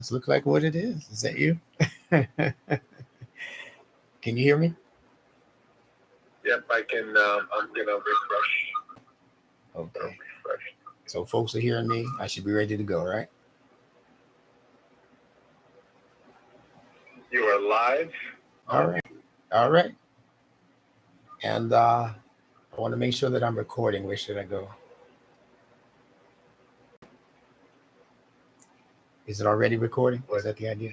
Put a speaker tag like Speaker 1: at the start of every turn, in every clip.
Speaker 1: This looks like what it is. Is that you? Can you hear me?
Speaker 2: Yep, I can. I'm gonna refresh.
Speaker 1: Okay. So folks are hearing me. I should be ready to go, right?
Speaker 2: You are live.
Speaker 1: All right. All right. And I want to make sure that I'm recording. Where should I go? Is it already recording? Is that the idea?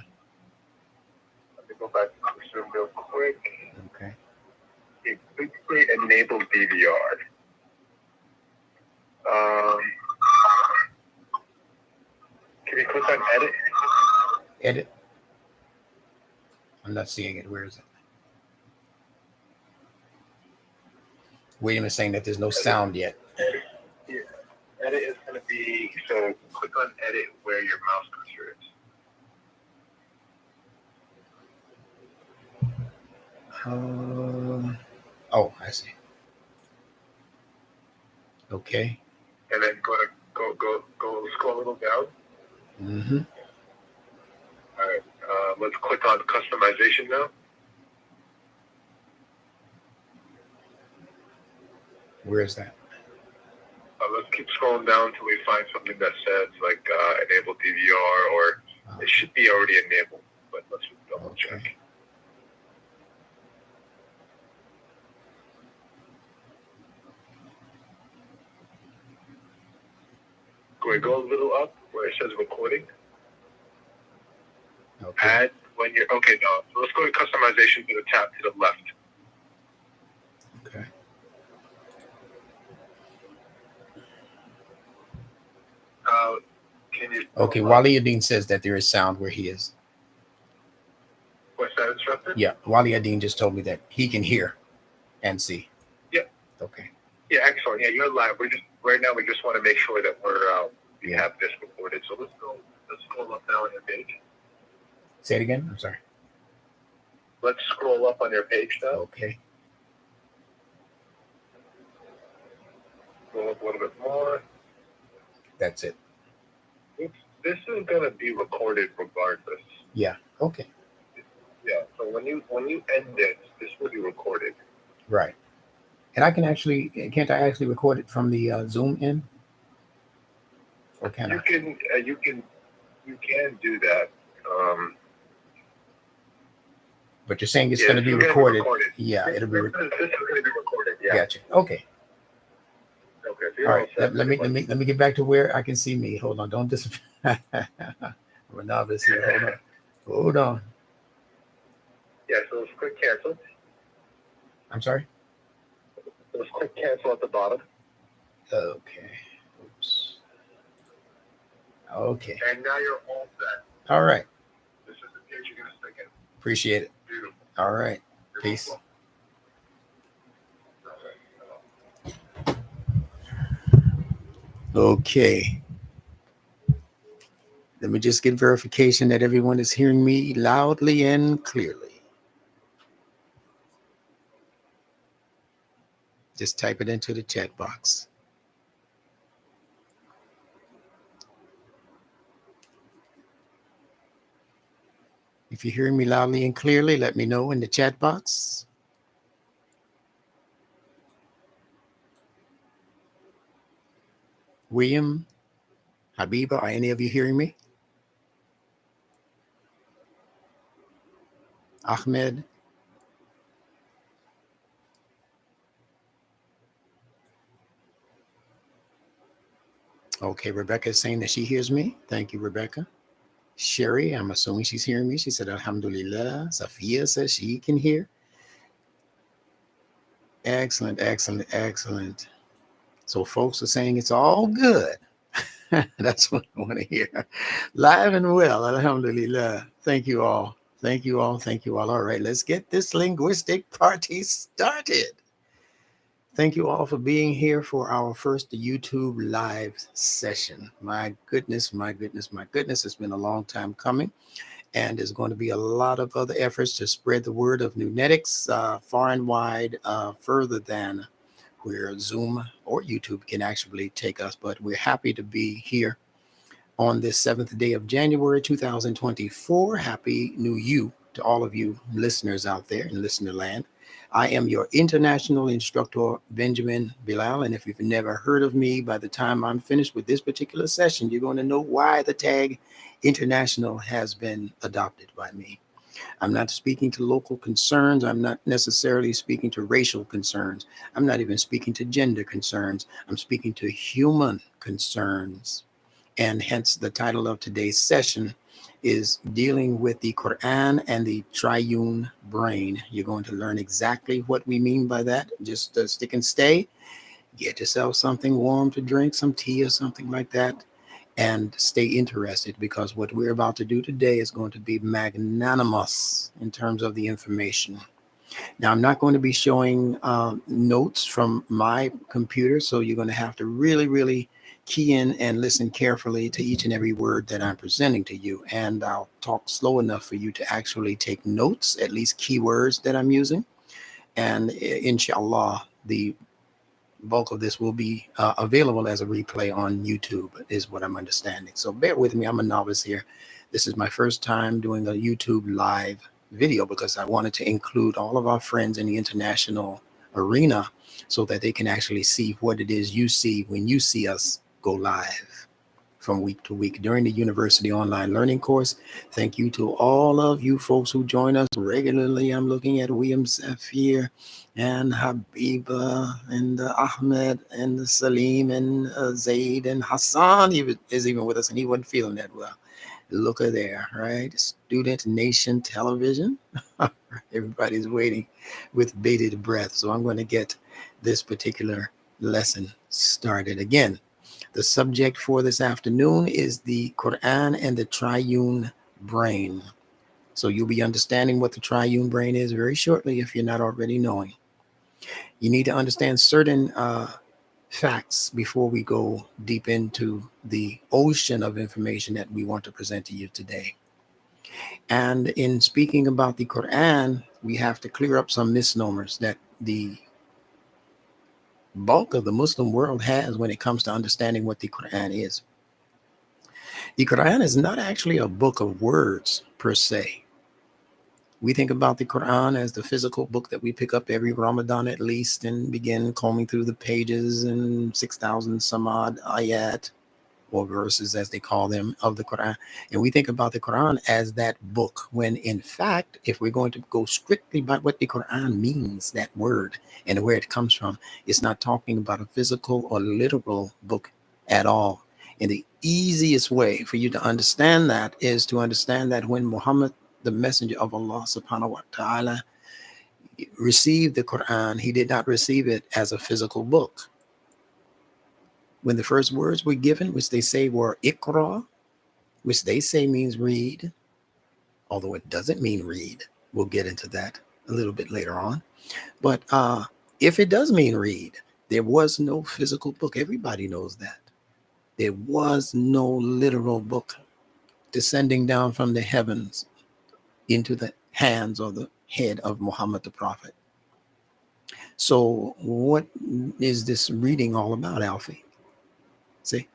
Speaker 2: Let me go back to Zoom real quick.
Speaker 1: Okay.
Speaker 2: It quickly enable DVR. Can you click on edit?
Speaker 1: Edit. I'm not seeing it. Where is it? William is saying that there's no sound yet.
Speaker 2: Yeah. Edit is going to be, so click on edit where your mouse cursor is.
Speaker 1: Oh, I see. Okay.
Speaker 2: And then go scroll a little down.
Speaker 1: Mm-hmm.
Speaker 2: All right. Let's click on customization now.
Speaker 1: Where is that?
Speaker 2: Let's keep scrolling down until we find something that says like enable DVR, or it should be already enabled, but let's just double check. Go a little up where it says recording.
Speaker 1: Okay.
Speaker 2: Add when you're okay. No, so let's go to customization to the tab to the left.
Speaker 1: Okay.
Speaker 2: Can you?
Speaker 1: Okay. Wali Adin says that there is sound where he is.
Speaker 2: What's that, Instructor?
Speaker 1: Yeah. Wali Adin just told me that he can hear and see.
Speaker 2: Yeah.
Speaker 1: Okay.
Speaker 2: Yeah. Excellent. Yeah, you're live. We just want to make sure that we have this recorded. So let's scroll up now on your page.
Speaker 1: Say it again. I'm sorry.
Speaker 2: Let's scroll up on your page now.
Speaker 1: Okay.
Speaker 2: Scroll up a little bit more.
Speaker 1: That's it.
Speaker 2: This is going to be recorded regardless.
Speaker 1: Yeah. Okay.
Speaker 2: Yeah. So when you end this will be recorded.
Speaker 1: Right. And can't I actually record it from the Zoom in? Or can I?
Speaker 2: You can do that.
Speaker 1: But you're saying it's going to be recorded. Yeah, it'll be
Speaker 2: recorded. This is going to be recorded. Yeah.
Speaker 1: Gotcha. Okay.
Speaker 2: Okay. So
Speaker 1: all right. Let me get back to where I can see me. Hold on. Don't disappear. I'm a novice here. Hold on.
Speaker 2: Yeah. So let's click cancel.
Speaker 1: I'm sorry.
Speaker 2: Let's click cancel at the bottom.
Speaker 1: Okay. Oops. Okay.
Speaker 2: And now you're all set.
Speaker 1: All right.
Speaker 2: This is the page you're going to stick in.
Speaker 1: Appreciate it.
Speaker 2: Beautiful.
Speaker 1: All right.
Speaker 2: You're
Speaker 1: Peace.
Speaker 2: welcome.
Speaker 1: Okay. Let me just get verification that everyone is hearing me loudly and clearly. Just type it into the chat box. If you're hearing me loudly and clearly, let me know in the chat box. William, Habiba, are any of you hearing me? Ahmed? Okay, Rebecca is saying that she hears me. Thank you, Rebecca. Sherry, I'm assuming she's hearing me. She said, Alhamdulillah. Safia says she can hear. Excellent, excellent, excellent. So folks are saying it's all good. That's what I want to hear. Live and well, alhamdulillah. Thank you all. Thank you all. Thank you all. All right, let's get this linguistic party started. Thank you all for being here for our first YouTube live session. My goodness, my goodness, my goodness. It's been a long time coming. And there's going to be a lot of other efforts to spread the word of Nunetics far and wide, further than where Zoom or YouTube can actually take us. But we're happy to be here on this 7th day of January 2024. Happy New You to all of you listeners out there in listener land. I am your international instructor, Benjamin Bilal. And if you've never heard of me, by the time I'm finished with this particular session, you're going to know why the tag international has been adopted by me. I'm not speaking to local concerns. I'm not necessarily speaking to racial concerns. I'm not even speaking to gender concerns. I'm speaking to human concerns. And hence the title of today's session is dealing with the Qur'an and the triune brain. You're going to learn exactly what we mean by that. Just stick and stay. Get yourself something warm to drink, some tea or something like that, and stay interested, because what we're about to do today is going to be magnanimous in terms of the information. Now, I'm not going to be showing notes from my computer, so you're going to have to really key in and listen carefully to each and every word that I'm presenting to you. And I'll talk slow enough for you to actually take notes, at least keywords that I'm using. And inshallah, the bulk of this will be available as a replay on YouTube, is what I'm understanding. So bear with me. I'm a novice here. This is my first time doing a YouTube live video because I wanted to include all of our friends in the international arena so that they can actually see what it is you see when you see us go live from week to week during the University Online Learning course. Thank you to all of you folks who join us regularly. I'm looking at William Safir and Habiba and Ahmed and Salim and Zaid and Hassan is even with us, and he wasn't feeling that well. Look at there, right? Student Nation Television. Everybody's waiting with bated breath. So I'm going to get this particular lesson started. Again, the subject for this afternoon is the Qur'an and the triune brain. So you'll be understanding what the triune brain is very shortly if you're not already knowing. You need to understand certain facts before we go deep into the ocean of information that we want to present to you today. And in speaking about the Qur'an, we have to clear up some misnomers that the bulk of the Muslim world has when it comes to understanding what the Qur'an is. The Qur'an is not actually a book of words per se. We think about the Qur'an as the physical book that we pick up every Ramadan at least and begin combing through the pages and 6,000 some odd ayat, or verses as they call them, of the Qur'an. And we think about the Qur'an as that book, when in fact, if we're going to go strictly by what the Qur'an means, that word, and where it comes from, it's not talking about a physical or literal book at all. And the easiest way for you to understand that is to understand that when Muhammad, the messenger of Allah subhanahu wa ta'ala, received the Qur'an, he did not receive it as a physical book. When the first words were given, which they say were Iqra, which they say means read, although it doesn't mean read. We'll get into that a little bit later on. But if it does mean read, there was no physical book. Everybody knows that. There was no literal book descending down from the heavens into the hands or the head of Muhammad the Prophet. So what is this reading all about, Alfie? See,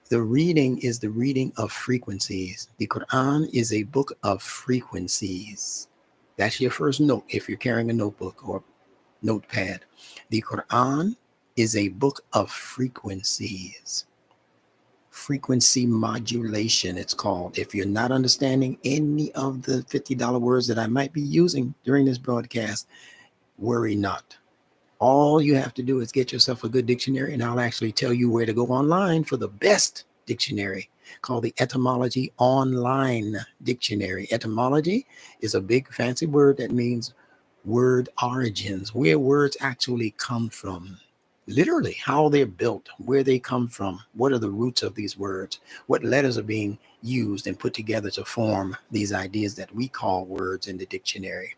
Speaker 1: the reading is the reading of frequencies. The Quran is a book of frequencies. That's your first note if you're carrying a notebook or notepad. The Quran is a book of frequencies. Frequency modulation, it's called. If you're not understanding any of the $50 words that I might be using during this broadcast, worry not. All you have to do is get yourself a good dictionary, and I'll actually tell you where to go online for the best dictionary, called the Etymology Online Dictionary. Etymology is a big fancy word that means word origins, where words actually come from. Literally, how they're built, where they come from, what are the roots of these words, what letters are being used and put together to form these ideas that we call words in the dictionary.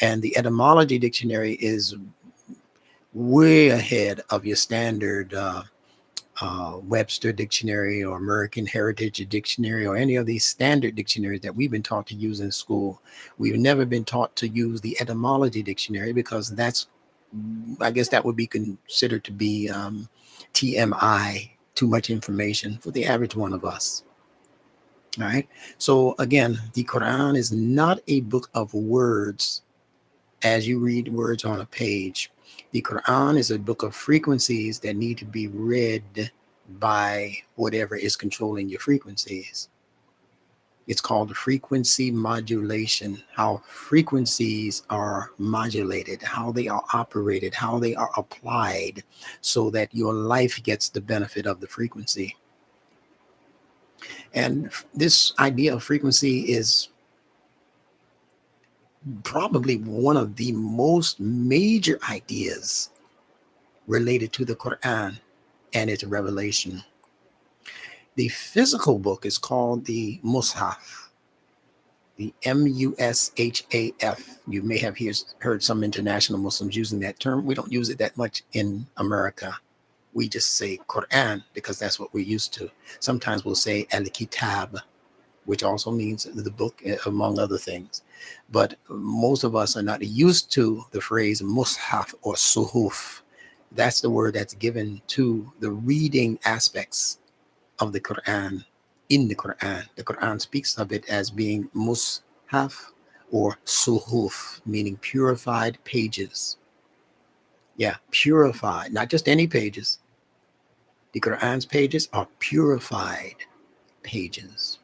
Speaker 1: And the etymology dictionary is way ahead of your standard Webster dictionary or American Heritage Dictionary or any of these standard dictionaries that we've been taught to use in school. We've never been taught to use the etymology dictionary because that's, I guess that would be considered to be TMI too much information for the average one of us. All right. So again, the Quran is not a book of words as you read words on a page. The Quran is a book of frequencies that need to be read by whatever is controlling your frequencies. It's called frequency modulation, how frequencies are modulated, how they are operated, how they are applied so that your life gets the benefit of the frequency. And this idea of frequency is probably one of the most major ideas related to the Quran and its revelation. The physical book is called the Mus'haf, the Mushaf. You may have heard some international Muslims using that term. We don't use it that much in America. We just say Quran because that's what we're used to. Sometimes we'll say Al-Kitab, which also means the book, among other things. But most of us are not used to the phrase Mus'haf or Suhuf. That's the word that's given to the reading aspects of the Quran in the Quran. The Quran speaks of it as being Mus'haf or Suhuf, meaning purified pages. Yeah, purified, not just any pages. The Quran's pages are purified pages.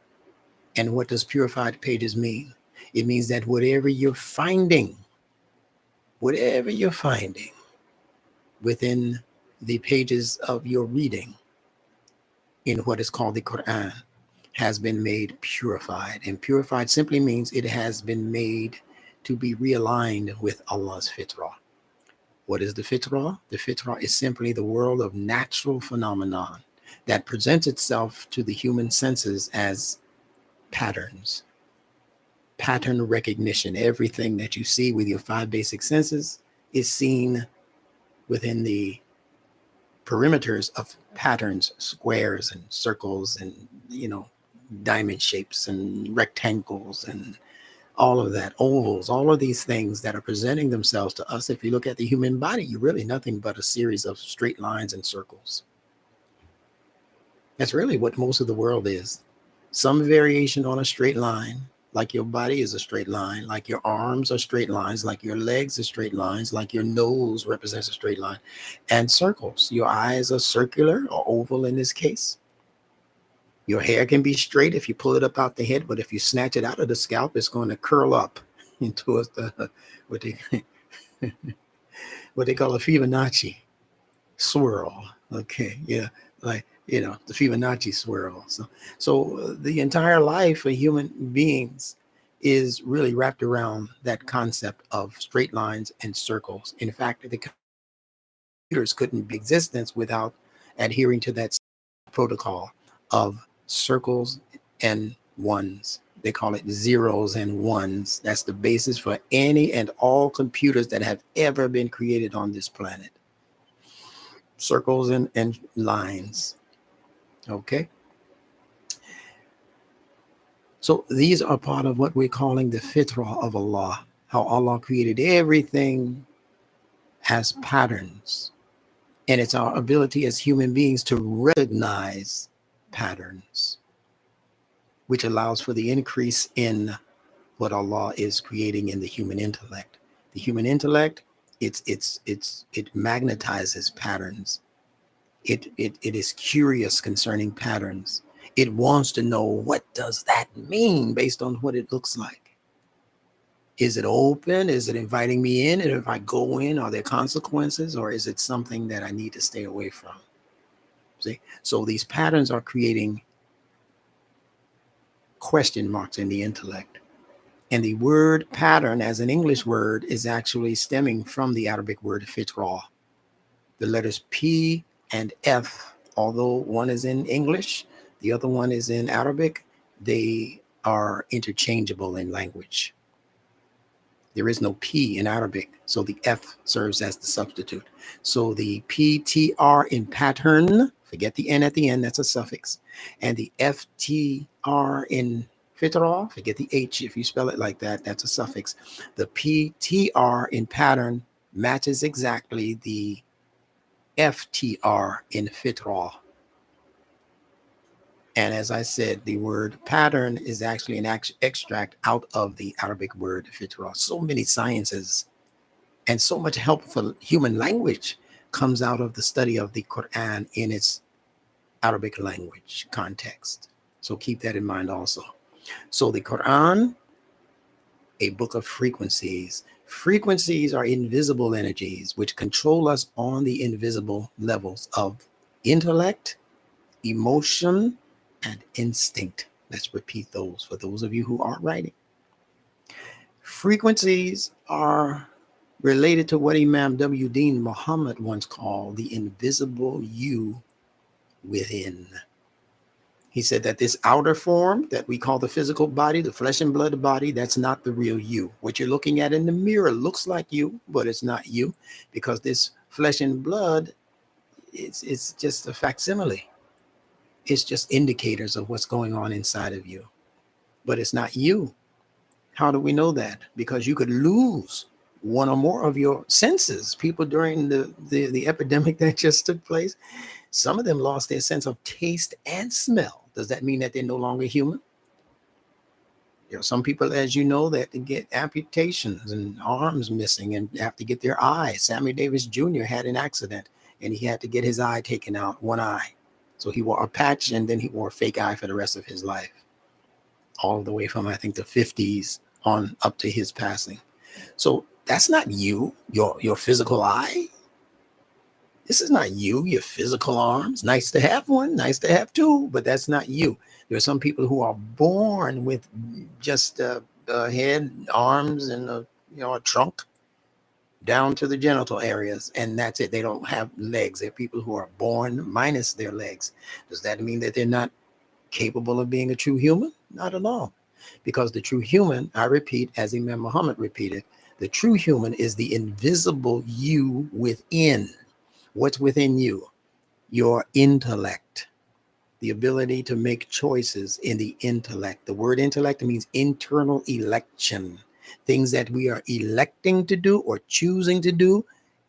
Speaker 1: And what does purified pages mean? It means that whatever you're finding within the pages of your reading in what is called the Qur'an has been made purified. And purified simply means it has been made to be realigned with Allah's fitrah. What is the fitrah? The fitrah is simply the world of natural phenomenon that presents itself to the human senses as patterns. Pattern recognition. Everything that you see with your 5 basic senses is seen within the perimeters of patterns, squares and circles and, diamond shapes and rectangles and all of that, ovals, all of these things that are presenting themselves to us. If you look at the human body, you're really nothing but a series of straight lines and circles. That's really what most of the world is. Some variation on a straight line, like your body is a straight line, like your arms are straight lines, like your legs are straight lines, like your nose represents a straight line, and circles. Your eyes are circular or oval in this case. Your hair can be straight if you pull it up out the head, but if you snatch it out of the scalp, it's going to curl up into what they what they call a Fibonacci swirl. Okay, yeah, like the Fibonacci swirl. So the entire life of human beings is really wrapped around that concept of straight lines and circles. In fact, the computers couldn't be in existence without adhering to that protocol of circles and ones. They call it zeros and ones. That's the basis for any and all computers that have ever been created on this planet. Circles and lines. Okay. So these are part of what we're calling the fitrah of Allah, how Allah created everything as patterns. And it's our ability as human beings to recognize patterns, which allows for the increase in what Allah is creating in the human intellect. The human intellect, it magnetizes patterns. It is curious concerning patterns. It wants to know, what does that mean based on what it looks like? Is it open? Is it inviting me in? And if I go in, are there consequences? Or is it something that I need to stay away from? See? So these patterns are creating question marks in the intellect. And the word pattern as an English word is actually stemming from the Arabic word fitrah. The letters P and F, although one is in English, the other one is in Arabic, they are interchangeable in language. There is no P in Arabic, so the F serves as the substitute. So the PTR in pattern, forget the N at the end, that's a suffix. And the FTR in fitrah, forget the H if you spell it like that, that's a suffix. The PTR in pattern matches exactly the FTR in fitrah. And as I said, the word pattern is actually an extract out of the Arabic word fitra. So many sciences and so much helpful human language comes out of the study of the Qur'an in its Arabic language context. So keep that in mind also. So the Qur'an, a book of frequencies. Frequencies are invisible energies which control us on the invisible levels of intellect, emotion, and instinct. Let's repeat those for those of you who aren't writing. Frequencies are related to what Imam W. Dean Muhammad once called the invisible you within. He said that this outer form that we call the physical body, the flesh and blood body, that's not the real you. What you're looking at in the mirror looks like you, but it's not you, because this flesh and blood, it's just a facsimile. It's just indicators of what's going on inside of you, but it's not you. How do we know that? Because you could lose one or more of your senses. People during the epidemic that just took place, some of them lost their sense of taste and smell. Does that mean that they're no longer human? There are some people, as you know, that get amputations and arms missing and have to get their eyes. Sammy Davis Jr. had an accident and he had to get his eye taken out, one eye. So he wore a patch and then he wore a fake eye for the rest of his life, all the way from, I think, the 50s on up to his passing. So that's not you, your physical eye. This is not you, your physical arms. Nice to have one, nice to have two, but that's not you. There are some people who are born with just a head, arms, and a trunk down to the genital areas, and that's it. They don't have legs. There are people who are born minus their legs. Does that mean that they're not capable of being a true human? Not at all. Because the true human, I repeat, as Imam Muhammad repeated, the true human is the invisible you within. What's within you? Your intellect, the ability to make choices in the intellect. The word intellect means internal election, things that we are electing to do or choosing to do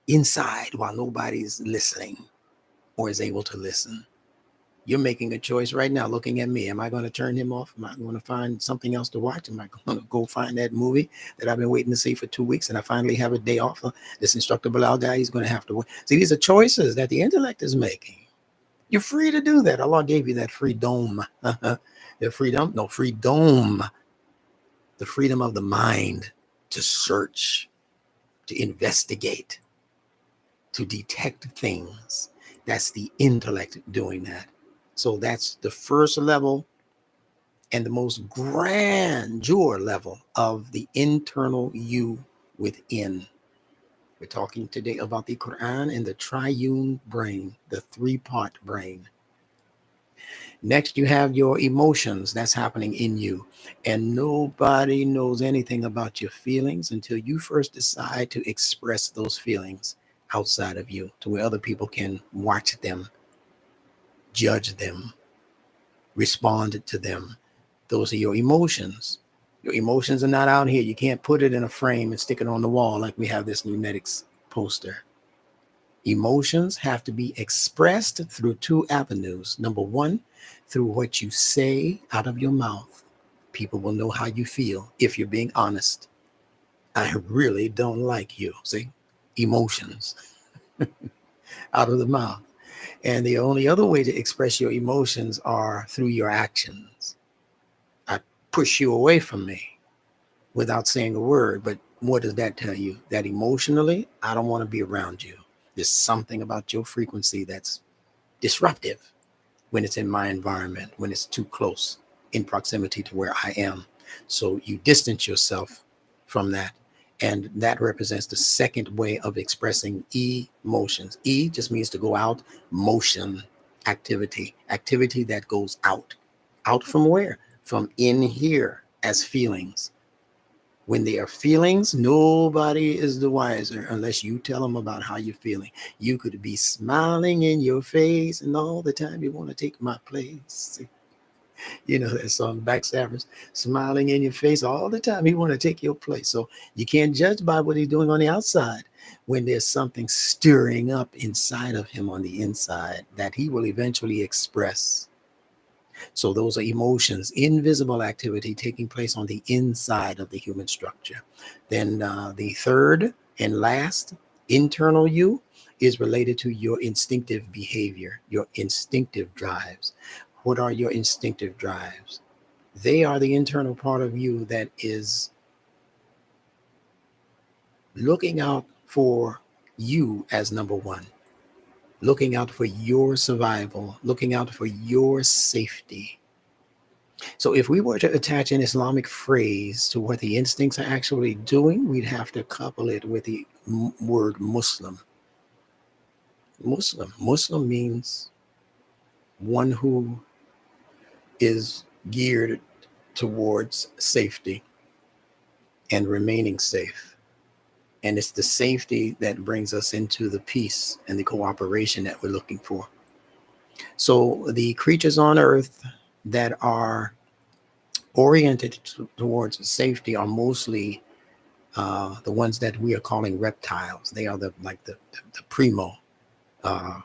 Speaker 1: inside while nobody's listening or is able to listen. You're making a choice right now looking at me. Am I going to turn him off? Am I going to find something else to watch? Am I going to go find that movie that I've been waiting to see for 2 weeks and I finally have a day off? This Instructor Bilal guy, he's going to have to wait. See, these are choices that the intellect is making. You're free to do that. Allah gave you that freedom. The freedom? No, freedom. The freedom of the mind to search, to investigate, to detect things. That's the intellect doing that. So that's the first level and the most grandeur level of the internal you within. We're talking today about the Qur'an and the triune brain, the three-part brain. Next, you have your emotions. That's happening in you. And nobody knows anything about your feelings until you first decide to express those feelings outside of you to where other people can watch them, judge them, respond to them. Those are your emotions. Your emotions are not out here. You can't put it in a frame and stick it on the wall like we have this Lunetics poster. Emotions have to be expressed through two avenues. Number one, through what you say out of your mouth. People will know how you feel if you're being honest. I really don't like you. See, emotions out of the mouth. And the only other way to express your emotions are through your actions. I push you away from me without saying a word, but what does that tell you? That emotionally, I don't want to be around you. There's something about your frequency that's disruptive when it's in my environment, when it's too close in proximity to where I am. So you distance yourself from that. And that represents the second way of expressing emotions. E just means to go out, motion, activity that goes out. Out from where? From in here as feelings. When they are feelings, nobody is the wiser unless you tell them about how you're feeling. You could be smiling in your face and all the time you want to take my place. You know that song, Backstabbers, smiling in your face all the time. He want to take your place. So you can't judge by what he's doing on the outside when there's something stirring up inside of him on the inside that he will eventually express. So those are emotions, invisible activity taking place on the inside of the human structure. Then the third and last, internal you, is related to your instinctive behavior, your instinctive drives. What are your instinctive drives? They are the internal part of you that is looking out for you as number one, looking out for your survival, looking out for your safety. So, if we were to attach an Islamic phrase to what the instincts are actually doing, we'd have to couple it with the word Muslim. Muslim means one who is geared towards safety and remaining safe. And it's the safety that brings us into the peace and the cooperation that we're looking for. So the creatures on earth that are oriented towards safety are mostly the ones that we are calling reptiles. They are the primo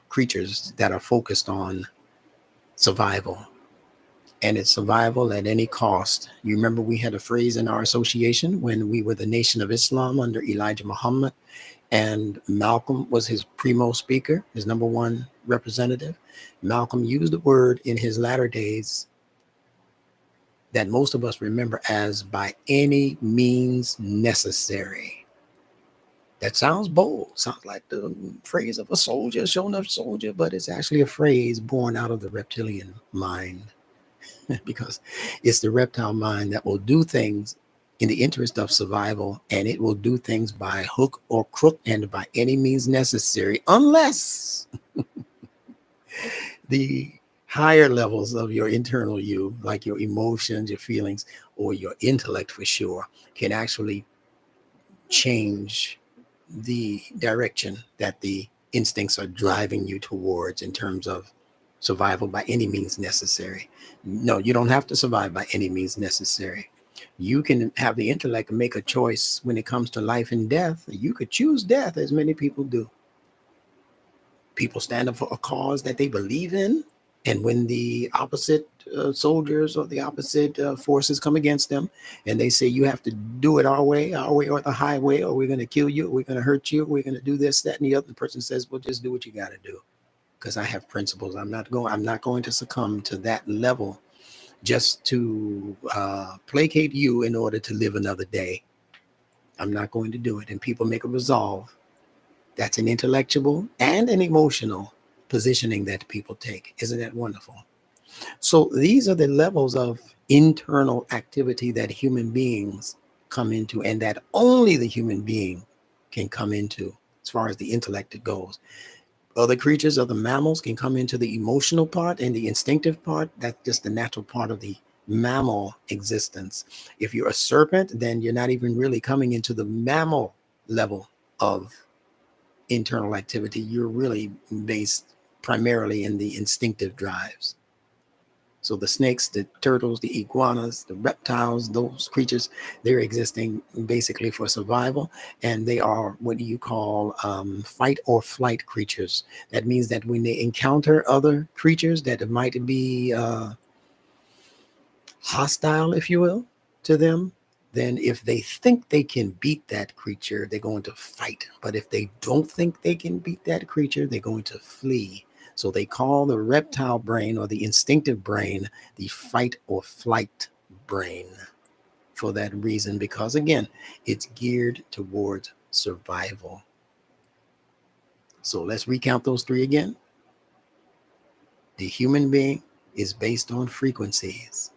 Speaker 1: creatures that are focused on survival. And it's survival at any cost. You remember we had a phrase in our association when we were the Nation of Islam under Elijah Muhammad, and Malcolm was his primo speaker, his number one representative. Malcolm used the word in his latter days that most of us remember as by any means necessary. That sounds bold, sounds like the phrase of a soldier, sure enough soldier, but it's actually a phrase born out of the reptilian mind. Because it's the reptile mind that will do things in the interest of survival, and it will do things by hook or crook and by any means necessary, unless the higher levels of your internal you, like your emotions, your feelings, or your intellect for sure, can actually change the direction that the instincts are driving you towards in terms of survival by any means necessary. No, you don't have to survive by any means necessary. You can have the intellect and make a choice when it comes to life and death. You could choose death, as many people do. People stand up for a cause that they believe in, and when the opposite soldiers or the opposite forces come against them, and they say you have to do it our way or the highway, or we're going to kill you, or we're going to hurt you, or we're going to do this, that, and the other, the person says, well, just do what you got to do, because I have principles. I'm not going to succumb to that level just to placate you in order to live another day. I'm not going to do it. And people make a resolve. That's an intellectual and an emotional positioning that people take. Isn't that wonderful? So these are the levels of internal activity that human beings come into, and that only the human being can come into as far as the intellect goes. Other creatures, other mammals can come into the emotional part and the instinctive part. That's just the natural part of the mammal existence. If you're a serpent, then you're not even really coming into the mammal level of internal activity. You're really based primarily in the instinctive drives. So the snakes, the turtles, the iguanas, the reptiles, those creatures, they're existing basically for survival. And they are what you call fight or flight creatures. That means that when they encounter other creatures that might be hostile, if you will, to them, then if they think they can beat that creature, they're going to fight. But if they don't think they can beat that creature, they're going to flee. So they call the reptile brain or the instinctive brain the fight or flight brain for that reason, because again, it's geared towards survival. So let's recount those three again. The human being is based on frequencies.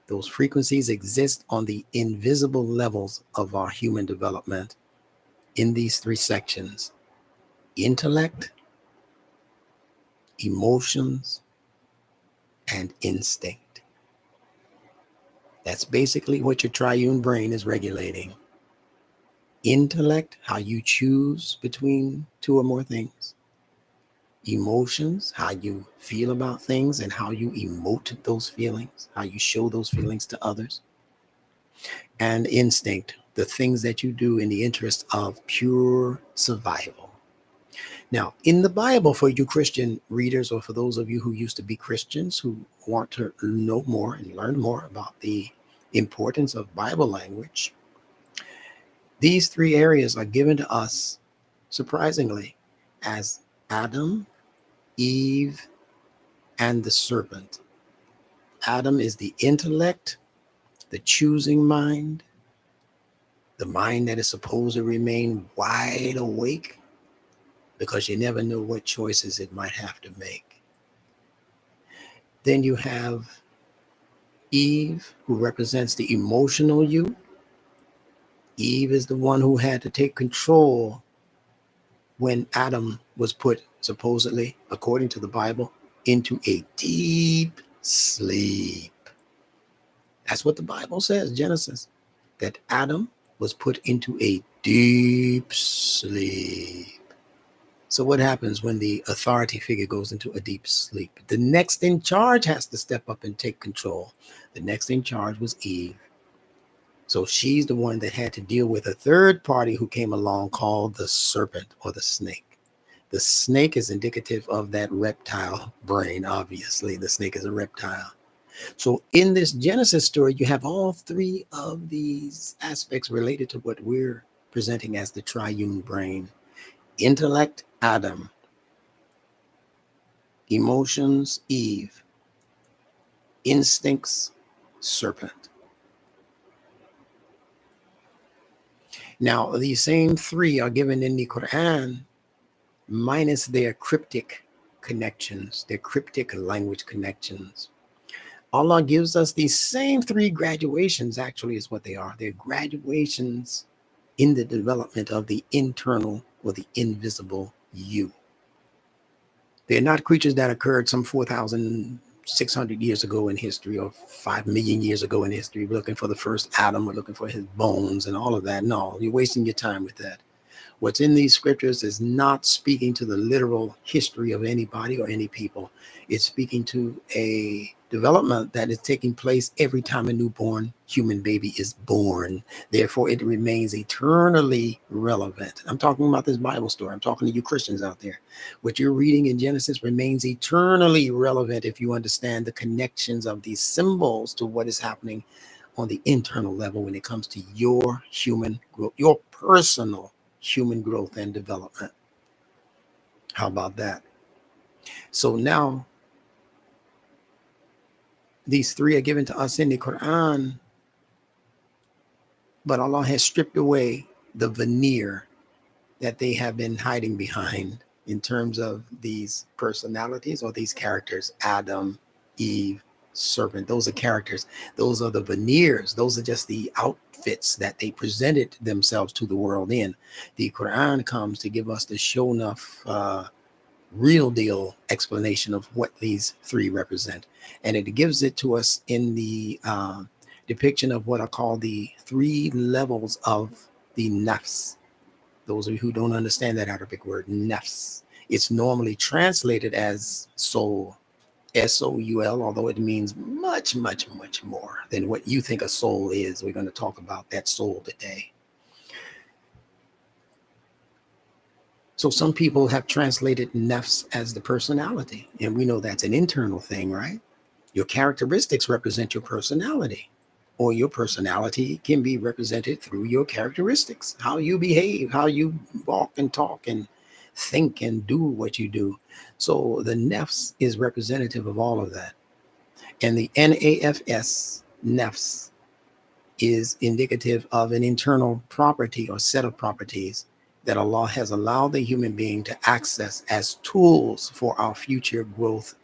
Speaker 1: Those frequencies exist on the invisible levels of our human development in these three sections: intellect, emotions, and instinct. That's basically what your triune brain is regulating. Intellect, how you choose between two or more things. Emotions, how you feel about things and how you emote those feelings, how you show those feelings to others. And instinct, the things that you do in the interest of pure survival. Now, in the Bible, for you Christian readers, or for those of you who used to be Christians who want to know more and learn more about the importance of Bible language, these three areas are given to us, surprisingly, as Adam, Eve, and the serpent. Adam is the intellect, the choosing mind, the mind that is supposed to remain wide awake because you never know what choices it might have to make. Then you have Eve, who represents the emotional you. Eve is the one who had to take control when Adam was put, supposedly, according to the Bible, into a deep sleep. That's what the Bible says, Genesis, that Adam was put into a deep sleep. So what happens when the authority figure goes into a deep sleep? The next in charge has to step up and take control. The next in charge was Eve. So she's the one that had to deal with a third party who came along called the serpent or the snake. The snake is indicative of that reptile brain, obviously. The snake is a reptile. So in this Genesis story, you have all three of these aspects related to what we're presenting as the triune brain. Intellect, Adam. Emotions, Eve. Instincts, serpent. Now, these same three are given in the Qur'an, minus their cryptic connections, their cryptic language connections. Allah gives us these same three graduations, actually, is what they are. They're graduations in the development of the internal or the invisible you. They're not creatures that occurred some 4,600 years ago in history or 5 million years ago in history. We're looking for the first Adam, we're looking for his bones and all of that. No, you're wasting your time with that. What's in these scriptures is not speaking to the literal history of anybody or any people. It's speaking to a development that is taking place every time a newborn human baby is born. Therefore, it remains eternally relevant. I'm talking about this Bible story. I'm talking to you Christians out there. What you're reading in Genesis remains eternally relevant if you understand the connections of these symbols to what is happening on the internal level when it comes to your human growth, your personal human growth and development. How about that? So now these three are given to us in the Quran, but Allah has stripped away the veneer that they have been hiding behind in terms of these personalities or these characters. Adam, Eve, serpent, those are characters. Those are the veneers. Those are just the outfits that they presented themselves to the world in. The Quran comes to give us the show enough real deal explanation of what these three represent. And it gives it to us in the depiction of what I call the three levels of the nafs. Those of you who don't understand that Arabic word, nafs, it's normally translated as soul, S-O-U-L, although it means much, much, much more than what you think a soul is. We're going to talk about that soul today. So some people have translated nafs as the personality, and we know that's an internal thing, right? Your characteristics represent your personality, or your personality can be represented through your characteristics, how you behave, how you walk and talk and think and do what you do. So the nafs is representative of all of that. And the NAFS, nafs, is indicative of an internal property or set of properties that Allah has allowed the human being to access as tools for our future growth,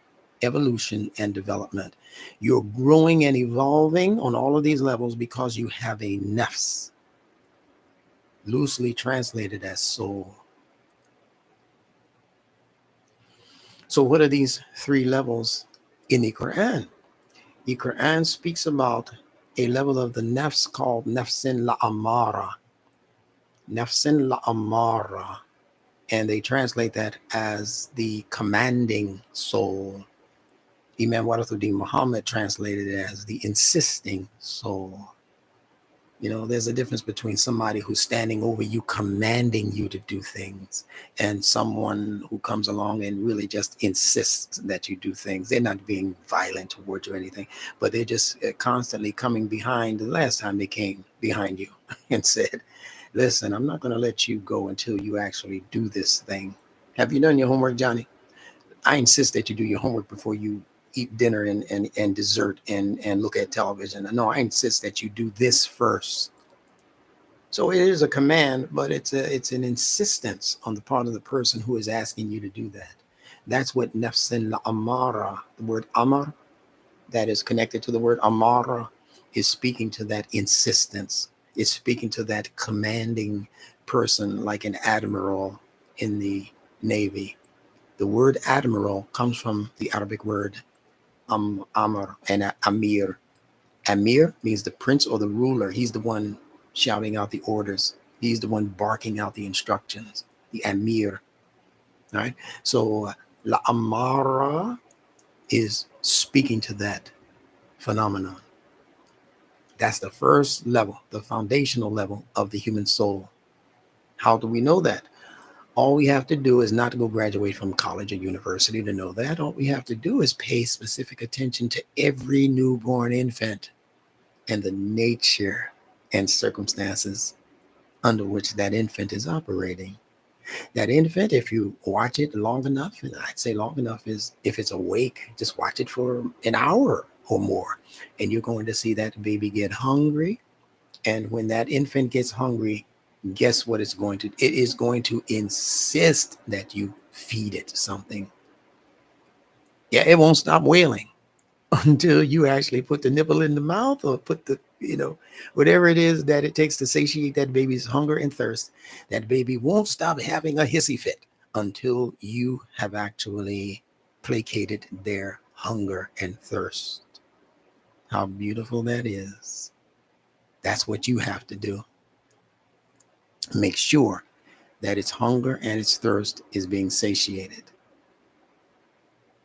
Speaker 1: evolution, and development. You're growing and evolving on all of these levels because you have a nafs, loosely translated as soul. So what are these three levels in the Quran? The Quran speaks about a level of the nafs called nafsin amaara. Nafsin amaara. And they translate that as the commanding soul. Imam Warathuddin Muhammad translated it as the insisting soul. You know, there's a difference between somebody who's standing over you, commanding you to do things, and someone who comes along and really just insists that you do things. They're not being violent towards you or anything, but they're just constantly coming behind. The last time they came behind you and said, listen, I'm not going to let you go until you actually do this thing. Have you done your homework, Johnny? I insist that you do your homework before you eat dinner and dessert and look at television. No, I insist that you do this first. So it is a command, but it's an insistence on the part of the person who is asking you to do that. That's what nafsin amaara, the word amar, that is connected to the word amaara, is speaking to that insistence. It's speaking to that commanding person, like an admiral in the Navy. The word admiral comes from the Arabic word amr and amir. Amir means the prince or the ruler. He's the one shouting out the orders. He's the one barking out the instructions. The amir, right? So la amara is speaking to that phenomenon. That's the first level, the foundational level of the human soul. How do we know that? All we have to do is not to go graduate from college or university to know that. All we have to do is pay specific attention to every newborn infant and the nature and circumstances under which that infant is operating. That infant, if you watch it long enough, and I'd say long enough is if it's awake, just watch it for an hour or more, and you're going to see that baby get hungry. And when that infant gets hungry, guess what it's going to? It is going to insist that you feed it something. Yeah, it won't stop wailing until you actually put the nipple in the mouth or put the, whatever it is that it takes to satiate that baby's hunger and thirst. That baby won't stop having a hissy fit until you have actually placated their hunger and thirst. How beautiful that is. That's what you have to do. Make sure that its hunger and its thirst is being satiated.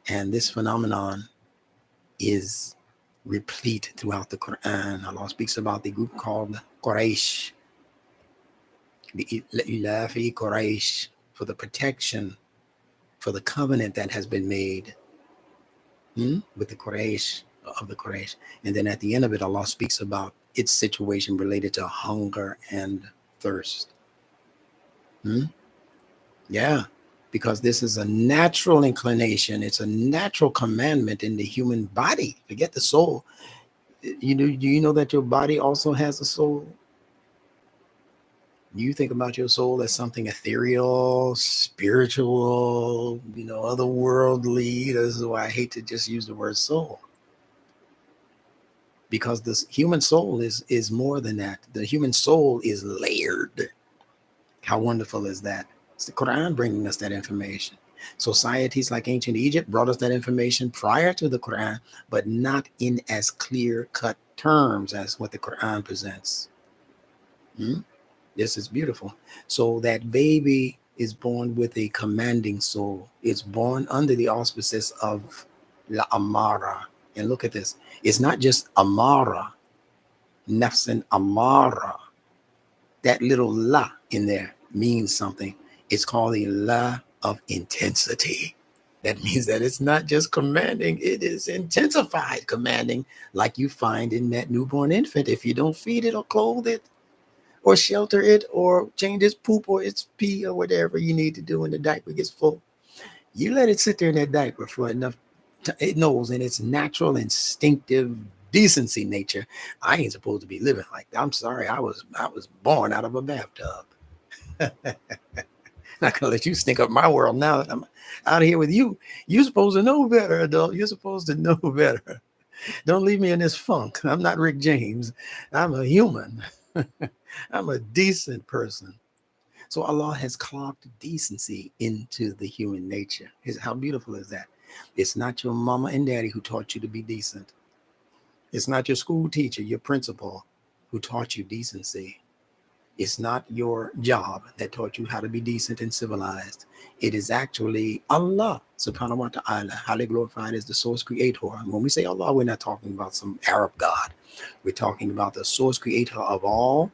Speaker 1: And this phenomenon is replete throughout the Qur'an. Allah speaks about the group called Quraysh, the Ilafi Quraysh, for the protection, for the covenant that has been made with the Quraysh, of the Quraysh. And then at the end of it, Allah speaks about its situation related to hunger and thirst. Yeah, because this is a natural inclination. It's a natural commandment in the human body. Forget the soul. Do you know that your body also has a soul? You think about your soul as something ethereal, spiritual, otherworldly. This is why I hate to just use the word soul. Because this human soul is more than that. The human soul is layered. How wonderful is that? It's the Quran bringing us that information. Societies like ancient Egypt brought us that information prior to the Quran, but not in as clear-cut terms as what the Quran presents. This is beautiful. So that baby is born with a commanding soul. It's born under the auspices of la amaara. And look at this. It's not just amaara, nafsin amaara. That little la in there means something. It's called the la of intensity. That means that it's not just commanding, it is intensified commanding, like you find in that newborn infant. If you don't feed it or clothe it or shelter it or change its poop or its pee or whatever you need to do when the diaper gets full, you let it sit there in that diaper for enough time. It knows in its natural, instinctive decency nature, I ain't supposed to be living like that. I'm sorry, I was born out of a bathtub. Not gonna let you stink up my world now that I'm out here with you. You're supposed to know better, adult. You're supposed to know better. Don't leave me in this funk. I'm not Rick James. I'm a human. I'm a decent person. So Allah has clocked decency into the human nature. How beautiful is that? It's not your mama and daddy who taught you to be decent. It's not your school teacher, your principal, who taught you decency. It's not your job that taught you how to be decent and civilized. It is actually Allah subhanahu wa ta'ala, highly glorified as the source creator. And when we say Allah, we're not talking about some Arab God. We're talking about the source creator of all.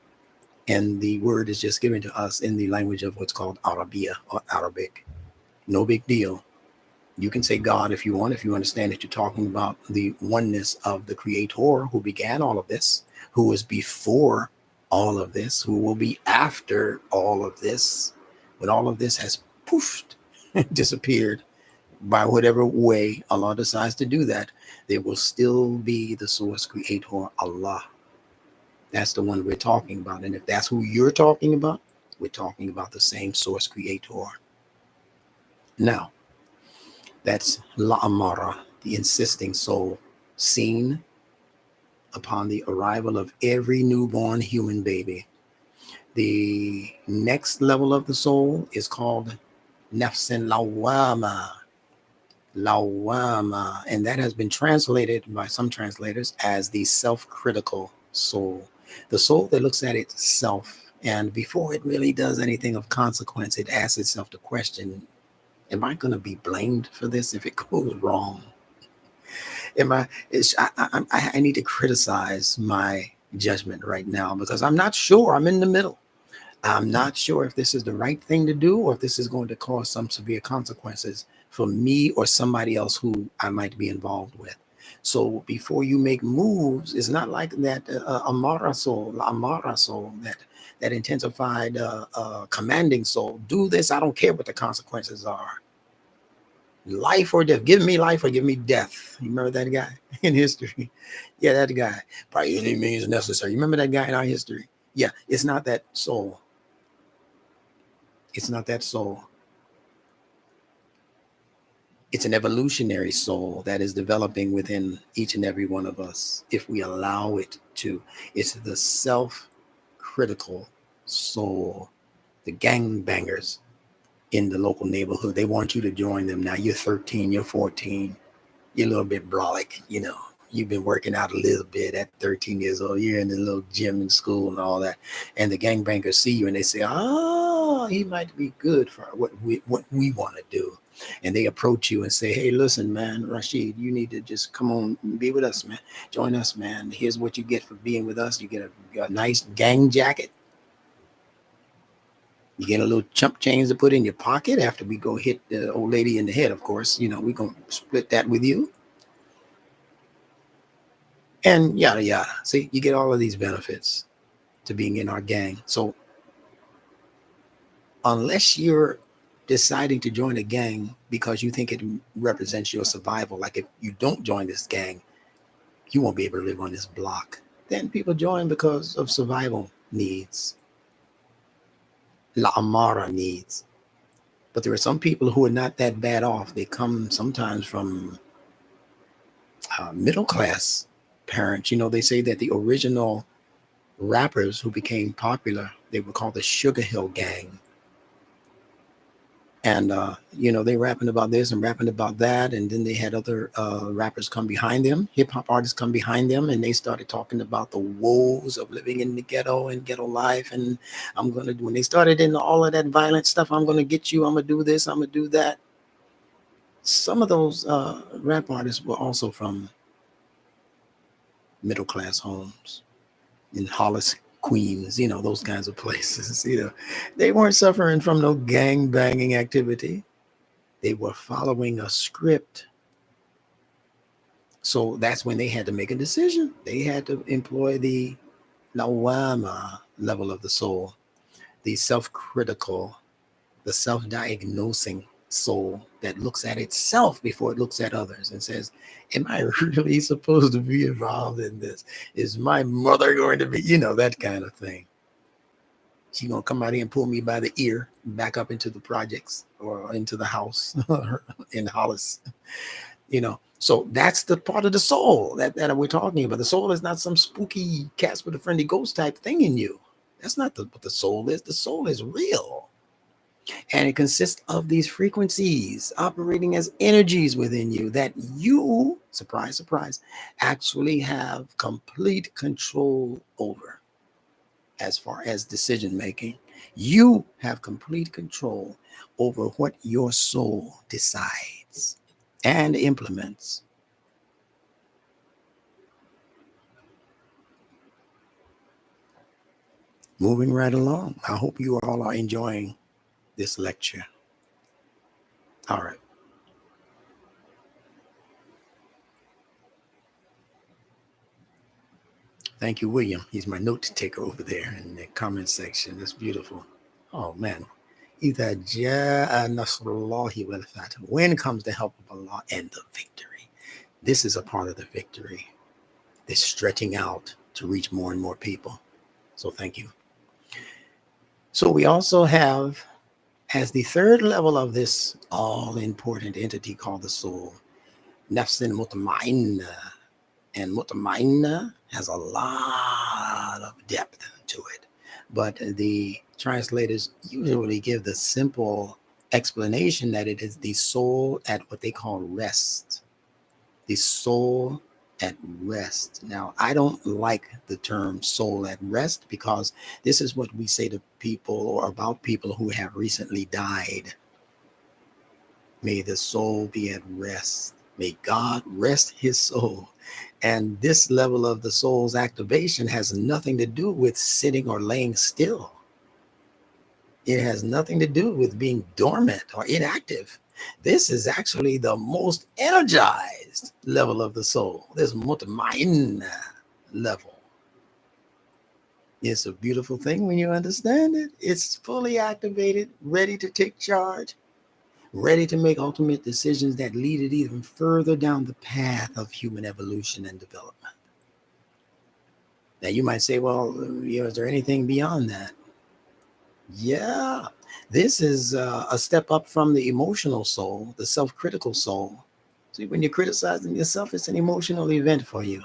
Speaker 1: And the word is just given to us in the language of what's called Arabiya or Arabic. No big deal. You can say God if you want, if you understand that you're talking about the oneness of the creator who began all of this, who was before all of this, who will be after all of this, when all of this has poofed, disappeared by whatever way Allah decides to do that, there will still be the source creator, Allah. That's the one we're talking about. And if that's who you're talking about, we're talking about the same source creator. Now, that's lawwaama, the insisting soul, seen upon the arrival of every newborn human baby. The next level of the soul is called nafsin lawwaama. Lawwaama. And that has been translated by some translators as the self-critical soul. The soul that looks at itself, and before it really does anything of consequence, it asks itself the question, am I going to be blamed for this if it goes wrong? I need to criticize my judgment right now because I'm not sure. I'm in the middle. I'm not sure if this is the right thing to do or if this is going to cause some severe consequences for me or somebody else who I might be involved with. So before you make moves, it's not like that amaara soul, that intensified commanding soul. Do this. I don't care what the consequences are. Life or death. Give me life or give me death. You remember that guy in history? Yeah, that guy. By any means necessary. You remember that guy in our history? Yeah, it's not that soul. It's not that soul. It's an evolutionary soul that is developing within each and every one of us if we allow it to. It's the self-critical soul, the gangbangers in the local neighborhood. They want you to join them now. You're 13, you're 14, you're a little bit brolic, you know. You've been working out a little bit at 13 years old. You're in the little gym in school and all that. And the gangbangers see you and they say, oh, he might be good for what we want to do. And they approach you and say, hey, listen, man, Rashid, you need to just come on, be with us, man. Join us, man. Here's what you get for being with us. You get a nice gang jacket. You get a little chump change to put in your pocket after we go hit the old lady in the head, of course. You know, we're going to split that with you. And yada, yada. See, you get all of these benefits to being in our gang. So unless you're deciding to join a gang because you think it represents your survival, like if you don't join this gang, you won't be able to live on this block. Then people join because of survival needs, amaara needs. But there are some people who are not that bad off. They come sometimes from middle class parents. You know, they say that the original rappers who became popular, they were called the Sugar Hill Gang. And, you know, they rapping about this and rapping about that. And then they had other rappers come behind them, hip hop artists come behind them, and they started talking about the woes of living in the ghetto and ghetto life. And I'm going to do, when they started into all of that violent stuff, I'm going to get you, I'm going to do this, I'm going to do that. Some of those rap artists were also from middle class homes in Hollis, Queens, you know, those kinds of places. You know, they weren't suffering from no gang banging activity. They were following a script. So that's when they had to make a decision. They had to employ the lawwaama level of the soul, the self-critical, the self-diagnosing soul that looks at itself before it looks at others and says, am I really supposed to be involved in this? Is my mother going to be, you know, that kind of thing. She's going to come out here and pull me by the ear back up into the projects or into the house in Hollis, you know. So that's the part of the soul that we're talking about. The soul is not some spooky Casper the Friendly Ghost type thing in you. That's not what the soul is. The soul is real. And it consists of these frequencies operating as energies within you that you, surprise, surprise, actually have complete control over. as far as decision making. You have complete control over what your soul decides and implements. Moving right along. I hope you all are enjoying this lecture. All right. Thank you, William. He's my note taker over there in the comment section. That's beautiful. Oh, man. Either ja'a nasrullahi wal fath. When comes the help of Allah and the victory? This is a part of the victory. This stretching out to reach more and more people. So thank you. So we also have, as the third level of this all-important entity called the soul, nafsin mutma'inna. And mutma'inna has a lot of depth to it. But the translators usually give the simple explanation that it is the soul at what they call rest. The soul at rest. Now, I don't like the term soul at rest because this is what we say to people or about people who have recently died. May the soul be at rest. May God rest his soul. And this level of the soul's activation has nothing to do with sitting or laying still. It has nothing to do with being dormant or inactive. This is actually the most energized level of the soul, this mutma'inna level. It's a beautiful thing when you understand it. It's fully activated, ready to take charge, ready to make ultimate decisions that lead it even further down the path of human evolution and development. Now, you might say, well, is there anything beyond that? Yeah, this is a step up from the emotional soul, the self-critical soul. See, when you're criticizing yourself, it's an emotional event for you.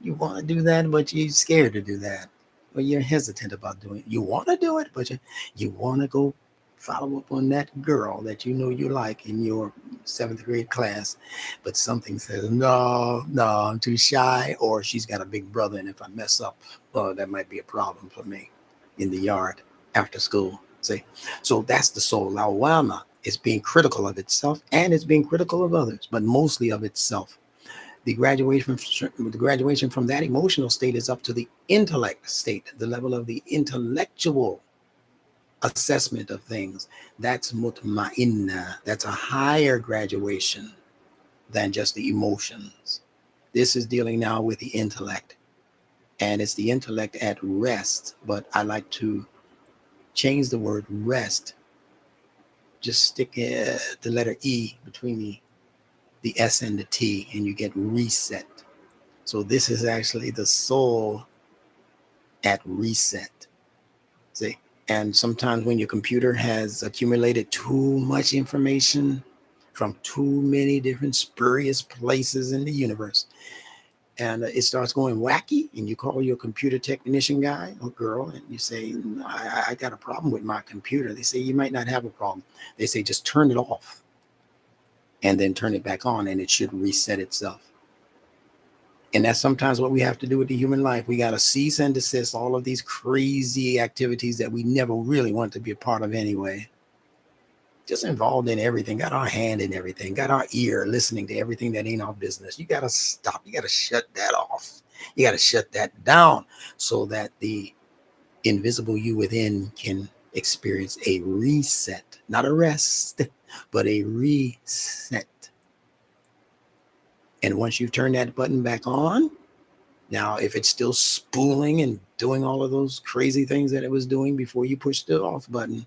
Speaker 1: You want to do that, but you're scared to do that. Or you're hesitant about doing it. You want to do it, but you want to go follow up on that girl that you know you like in your 7th grade class, but something says, no, I'm too shy, or she's got a big brother, and if I mess up, well, that might be a problem for me in the yard after school. See, so that's the soul. Lawwaama is being critical of itself, and it's being critical of others, but mostly of itself. The graduation from that emotional state is up to the intellect state, the level of the intellectual assessment of things. That's mutma'inna. That's a higher graduation than just the emotions. This is dealing now with the intellect, and it's the intellect at rest. But I like to change the word rest. Just stick the letter E between the S and the T, and you get reset. So this is actually the soul at reset. See? And sometimes when your computer has accumulated too much information from too many different spurious places in the universe, and it starts going wacky, and you call your computer technician guy or girl, and you say, I got a problem with my computer. They say, you might not have a problem. They say, just turn it off and then turn it back on, and it should reset itself. And that's sometimes what we have to do with the human life. We got to cease and desist all of these crazy activities that we never really want to be a part of anyway. Just involved in everything, got our hand in everything, got our ear listening to everything that ain't our business. You got to stop. You got to shut that off. You got to shut that down so that the invisible you within can experience a reset, not a rest, but a reset. And once you turn that button back on, now, if it's still spooling and doing all of those crazy things that it was doing before you pushed the off button,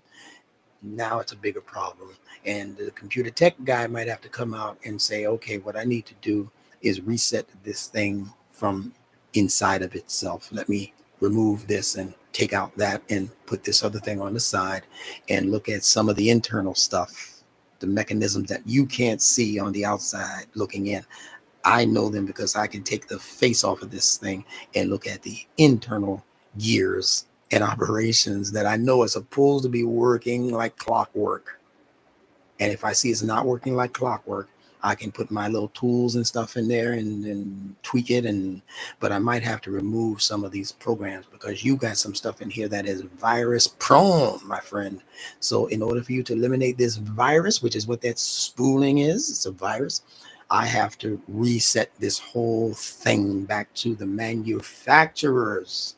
Speaker 1: now it's a bigger problem. And the computer tech guy might have to come out and say, okay, what I need to do is reset this thing from inside of itself. Let me remove this and take out that and put this other thing on the side and look at some of the internal stuff, the mechanisms that you can't see on the outside looking in. I know them because I can take the face off of this thing and look at the internal gears and operations that I know are supposed to be working like clockwork. And if I see it's not working like clockwork, I can put my little tools and stuff in there and tweak it, but I might have to remove some of these programs because you got some stuff in here that is virus prone, my friend. So in order for you to eliminate this virus, which is what that spooling is, it's a virus, I have to reset this whole thing back to the manufacturers,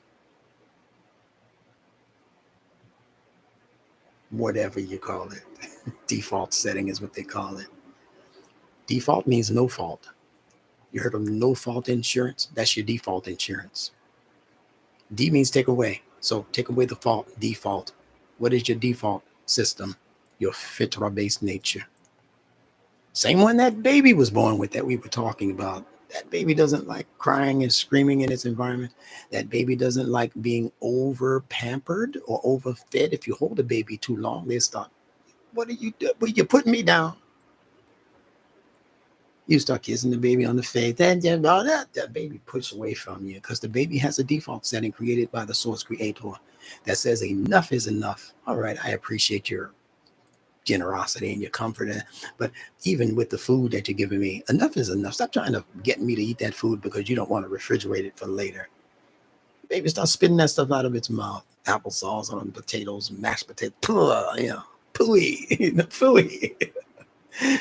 Speaker 1: whatever you call it. Default setting is what they call it. Default means no fault. You heard of no fault insurance? That's your default insurance. D means take away. So take away the fault, default. What is your default system? Your fitra based nature. Same one that baby was born with that we were talking about. That baby doesn't like crying and screaming in its environment. That baby doesn't like being over pampered or overfed. If you hold a baby too long, they start, what are you doing? Well, you're putting me down. You start kissing the baby on the face, then that baby pushes away from you because the baby has a default setting created by the source creator that says enough is enough. All right, I appreciate your generosity and your comfort, but even with the food that you're giving me, enough is enough. Stop trying to get me to eat that food because you don't want to refrigerate it for later. The baby starts spitting that stuff out of its mouth. Applesauce on potatoes, mashed potatoes, pooey, pooey.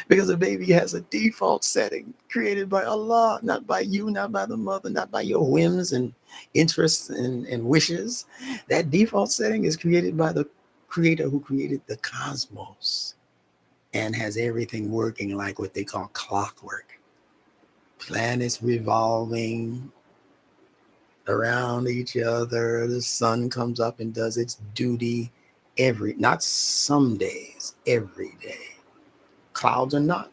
Speaker 1: Because the baby has a default setting created by Allah, not by you, not by the mother, not by your whims and interests and wishes. That default setting is created by the creator who created the cosmos and has everything working like what they call clockwork. Planets revolving around each other. The sun comes up and does its duty not some days, every day. Clouds are not.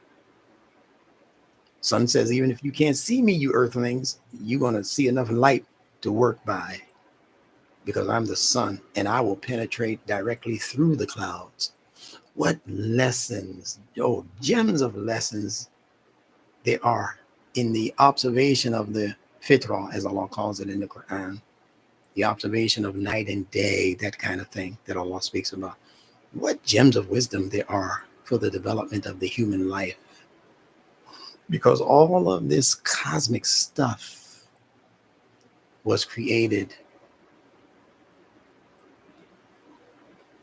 Speaker 1: Sun says, even if you can't see me, you earthlings, you're going to see enough light to work by because I'm the sun and I will penetrate directly through the clouds. What lessons, gems of lessons there are in the observation of the fitra, as Allah calls it in the Qur'an, the observation of night and day, that kind of thing that Allah speaks about. What gems of wisdom there are for the development of the human life. Because all of this cosmic stuff was created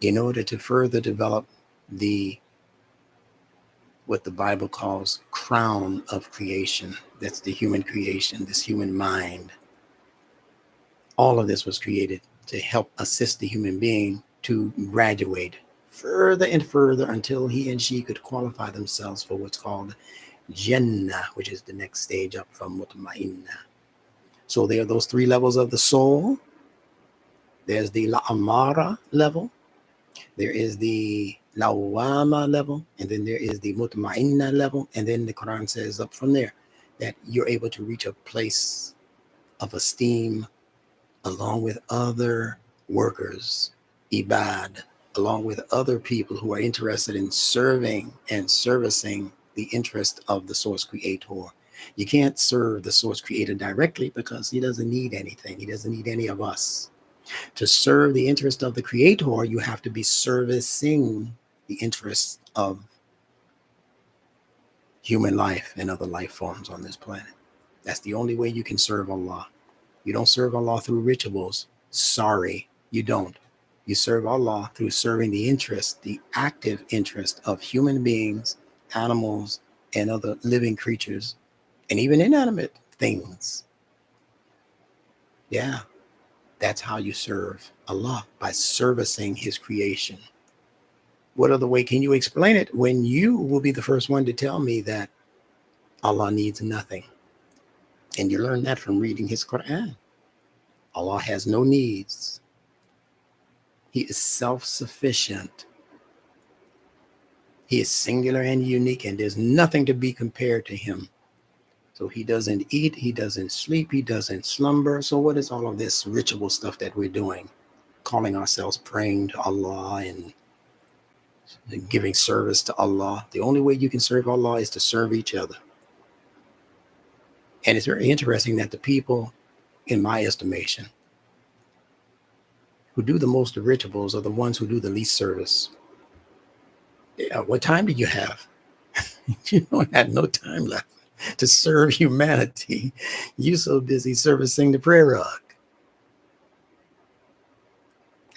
Speaker 1: in order to further develop what the Bible calls crown of creation. That's the human creation, this human mind. All of this was created to help assist the human being to graduate further and further until he and she could qualify themselves for what's called Jannah, which is the next stage up from mutma'inna. So there are those three levels of the soul. There's the amaara level. There is the lawwaama level. And then there is the mutma'inna level. And then the Quran says up from there that you're able to reach a place of esteem along with other workers, ibad, along with other people who are interested in serving and servicing the interest of the source creator. You can't serve the source creator directly because he doesn't need anything. He doesn't need any of us. To serve the interest of the creator, you have to be servicing the interests of human life and other life forms on this planet. That's the only way you can serve Allah. You don't serve Allah through rituals. Sorry, you don't. You serve Allah through serving the interest, the active interest of human beings, animals, and other living creatures, and even inanimate things. Yeah, that's how you serve Allah, by servicing his creation. What other way can you explain it when you will be the first one to tell me that Allah needs nothing? And you learn that from reading his Qur'an. Allah has no needs. He is self-sufficient. He is singular and unique, and there's nothing to be compared to him. So he doesn't eat, he doesn't sleep, he doesn't slumber. So what is all of this ritual stuff that we're doing? Calling ourselves praying to Allah and giving service to Allah. The only way you can serve Allah is to serve each other. And it's very interesting that the people, in my estimation, who do the most of rituals are the ones who do the least service. Yeah, what time do you have? You don't have no time left to serve humanity. You so busy servicing the prayer rug.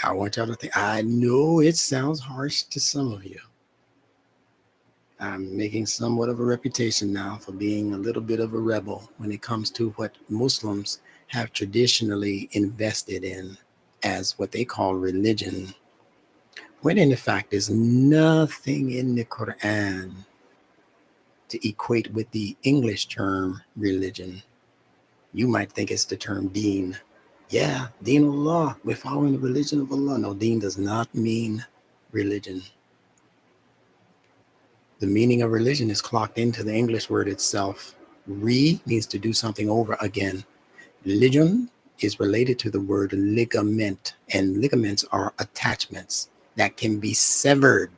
Speaker 1: I want y'all to think, I know it sounds harsh to some of you. I'm making somewhat of a reputation now for being a little bit of a rebel when it comes to what Muslims have traditionally invested in as what they call religion, when in fact there's nothing in the Qur'an to equate with the English term religion. You might think it's the term deen. Yeah, deen Allah. We're following the religion of Allah. No, deen does not mean religion. The meaning of religion is clocked into the English word itself. Means to do something over again. Religion is related to the word ligament, and ligaments are attachments that can be severed.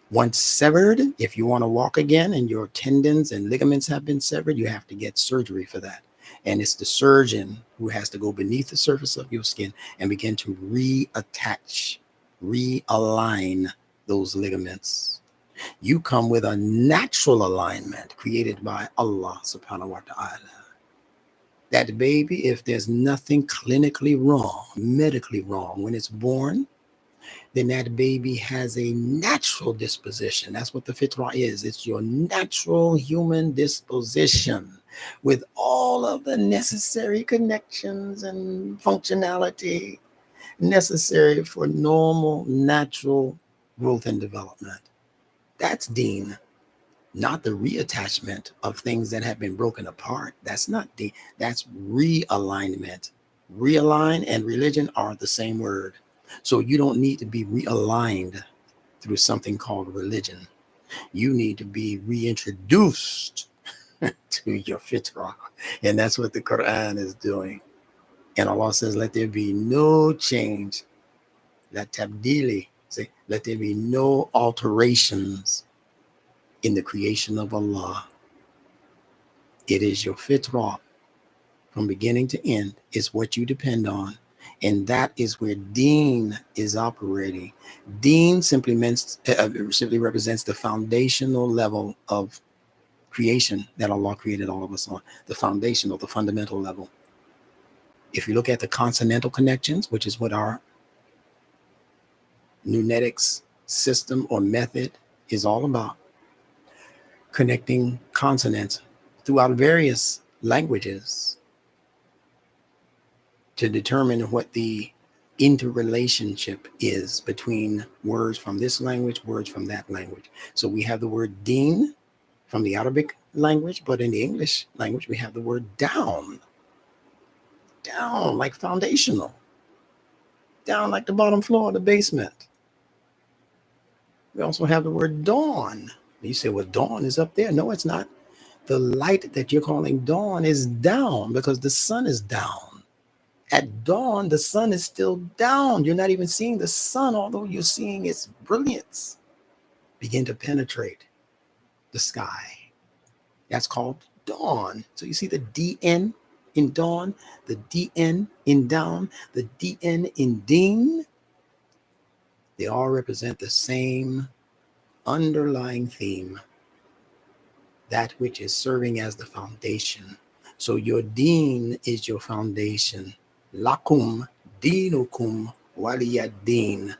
Speaker 1: Once severed, if you want to walk again and your tendons and ligaments have been severed, you have to get surgery for that. And it's the surgeon who has to go beneath the surface of your skin and begin to reattach, realign those ligaments. You come with a natural alignment created by Allah subhanahu wa ta'ala. That baby, if there's nothing clinically wrong, medically wrong, when it's born, then that baby has a natural disposition. That's what the fitrah is. It's your natural human disposition with all of the necessary connections and functionality necessary for normal, natural growth and development. That's deen, not the reattachment of things that have been broken apart. That's not deen. That's realignment. Realign and religion are the same word. So you don't need to be realigned through something called religion. You need to be reintroduced to your fitrah. And that's what the Qur'an is doing. And Allah says, let there be no change. La tabdili. Say, let there be no alterations in the creation of Allah. It is your fitrah from beginning to end is what you depend on. And that is where deen is operating. Deen simply represents the foundational level of creation that Allah created all of us on. The foundational, the fundamental level. If you look at the consonantal connections, which is what our numetics system or method is all about, connecting consonants throughout various languages to determine what the interrelationship is between words from this language, words from that language. So we have the word deen from the Arabic language, but in the English language, we have the word down. Down, like foundational. Down like the bottom floor of the basement. We also have the word dawn. You say, well, dawn is up there. No, it's not. The light that you're calling dawn is down because the sun is down. At dawn, the sun is still down. You're not even seeing the sun, although you're seeing its brilliance begin to penetrate the sky. That's called dawn. So you see the DN in dawn, the DN in down, the DN in deen. They all represent the same underlying theme, that which is serving as the foundation. So your deen is your foundation. Lakum dinukum waliyad-din.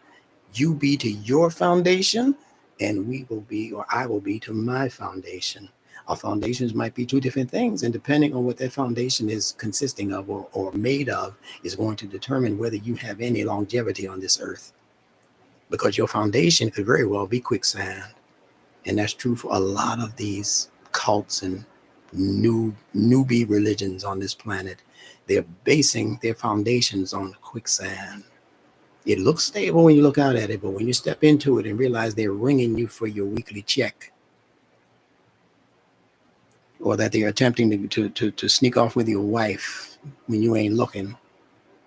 Speaker 1: You be to your foundation, and we will be, or I will be to my foundation. Our foundations might be two different things, and depending on what that foundation is consisting of or made of is going to determine whether you have any longevity on this earth. Because your foundation could very well be quicksand. And that's true for a lot of these cults and newbie religions on this planet. They're basing their foundations on quicksand. It looks stable when you look out at it, but when you step into it and realize they're ringing you for your weekly check, or that they're attempting to sneak off with your wife when you ain't looking,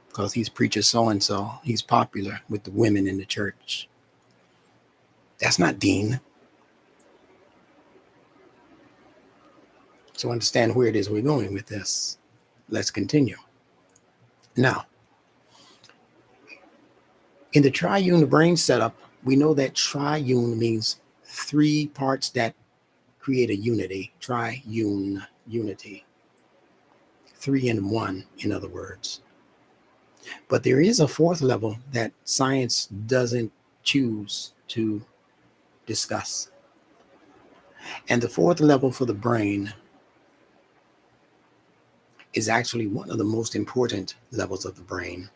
Speaker 1: because he's preacher so-and-so, he's popular with the women in the church. That's not deen. So understand where it is we're going with this. Let's continue. Now, in the triune brain setup, we know that triune means three parts that create a unity, triune unity. 3 in 1, in other words. But there is a fourth level that science doesn't choose to discuss. And the fourth level for the brain is actually one of the most important levels of the brain.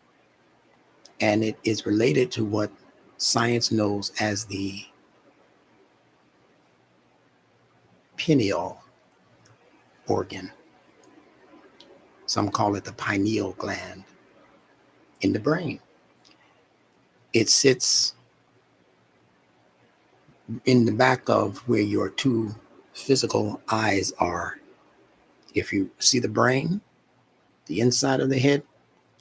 Speaker 1: And it is related to what science knows as the pineal organ. Some call it the pineal gland in the brain. It sits in the back of where your two physical eyes are. If you see the brain, the inside of the head,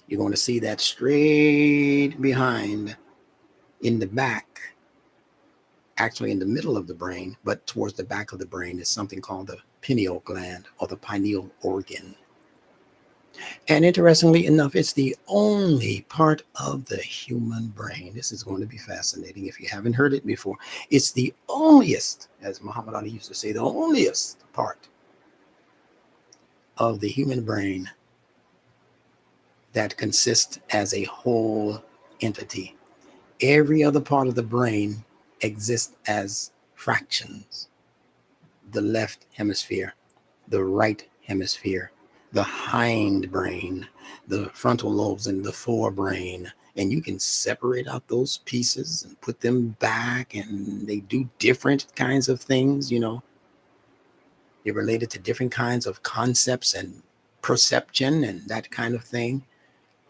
Speaker 1: you're going to see that straight behind in the back, actually in the middle of the brain, but towards the back of the brain is something called the pineal gland or the pineal organ. And interestingly enough, it's the only part of the human brain. This is going to be fascinating if you haven't heard it before. It's the onlyest, as Muhammad Ali used to say, the onlyest part of the human brain that consists as a whole entity. Every other part of the brain exists as fractions. The left hemisphere, the right hemisphere, the hind brain, the frontal lobes, and the forebrain. And you can separate out those pieces and put them back, and they do different kinds of things, you know. They're related to different kinds of concepts and perception and that kind of thing.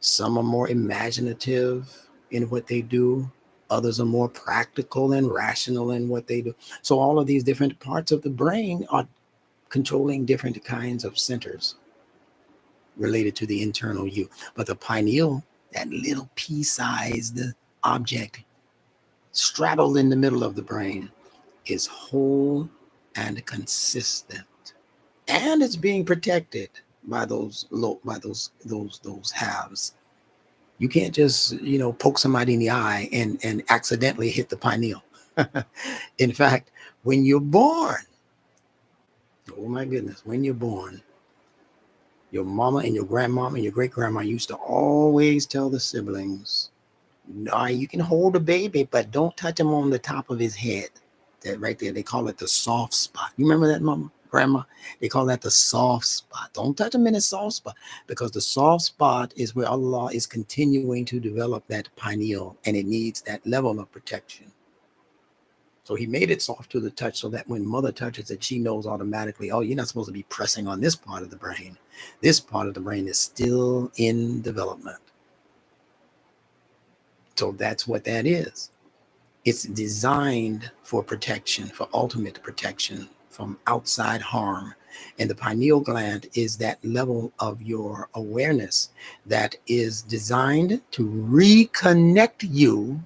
Speaker 1: Some are more imaginative in what they do. Others are more practical and rational in what they do. So all of these different parts of the brain are controlling different kinds of centers related to the internal you. But the pineal, that little pea-sized object straddled in the middle of the brain, is whole and consistent. And it's being protected by those halves. You can't just, poke somebody in the eye and accidentally hit the pineal. In fact, when you're born, oh my goodness, when you're born, your mama and your grandmama and your great grandma used to always tell the siblings, no, you can hold a baby, but don't touch him on the top of his head. That right there, they call it the soft spot. You remember that, mama, grandma? They call that the soft spot. Don't touch him in his soft spot, because the soft spot is where Allah is continuing to develop that pineal, and it needs that level of protection. So he made it soft to the touch so that when mother touches it, she knows automatically, oh, you're not supposed to be pressing on this part of the brain. This part of the brain is still in development. So that's what that is. It's designed for protection, for ultimate protection from outside harm. And the pineal gland is that level of your awareness that is designed to reconnect you,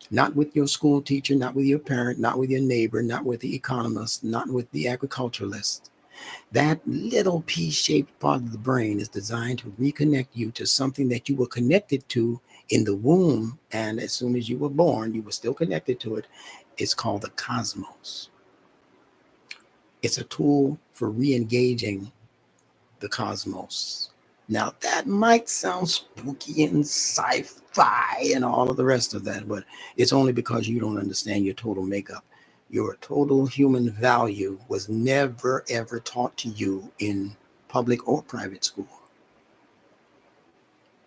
Speaker 1: not with your school teacher, not with your parent, not with your neighbor, not with the economist, not with the agriculturalist. That little pea-shaped part of the brain is designed to reconnect you to something that you were connected to in the womb, and as soon as you were born, you were still connected to it. It's called the cosmos. It's a tool for re-engaging the cosmos. Now, that might sound spooky and sci-fi and all of the rest of that, but it's only because you don't understand your total makeup. Your total human value was never, ever taught to you in public or private school.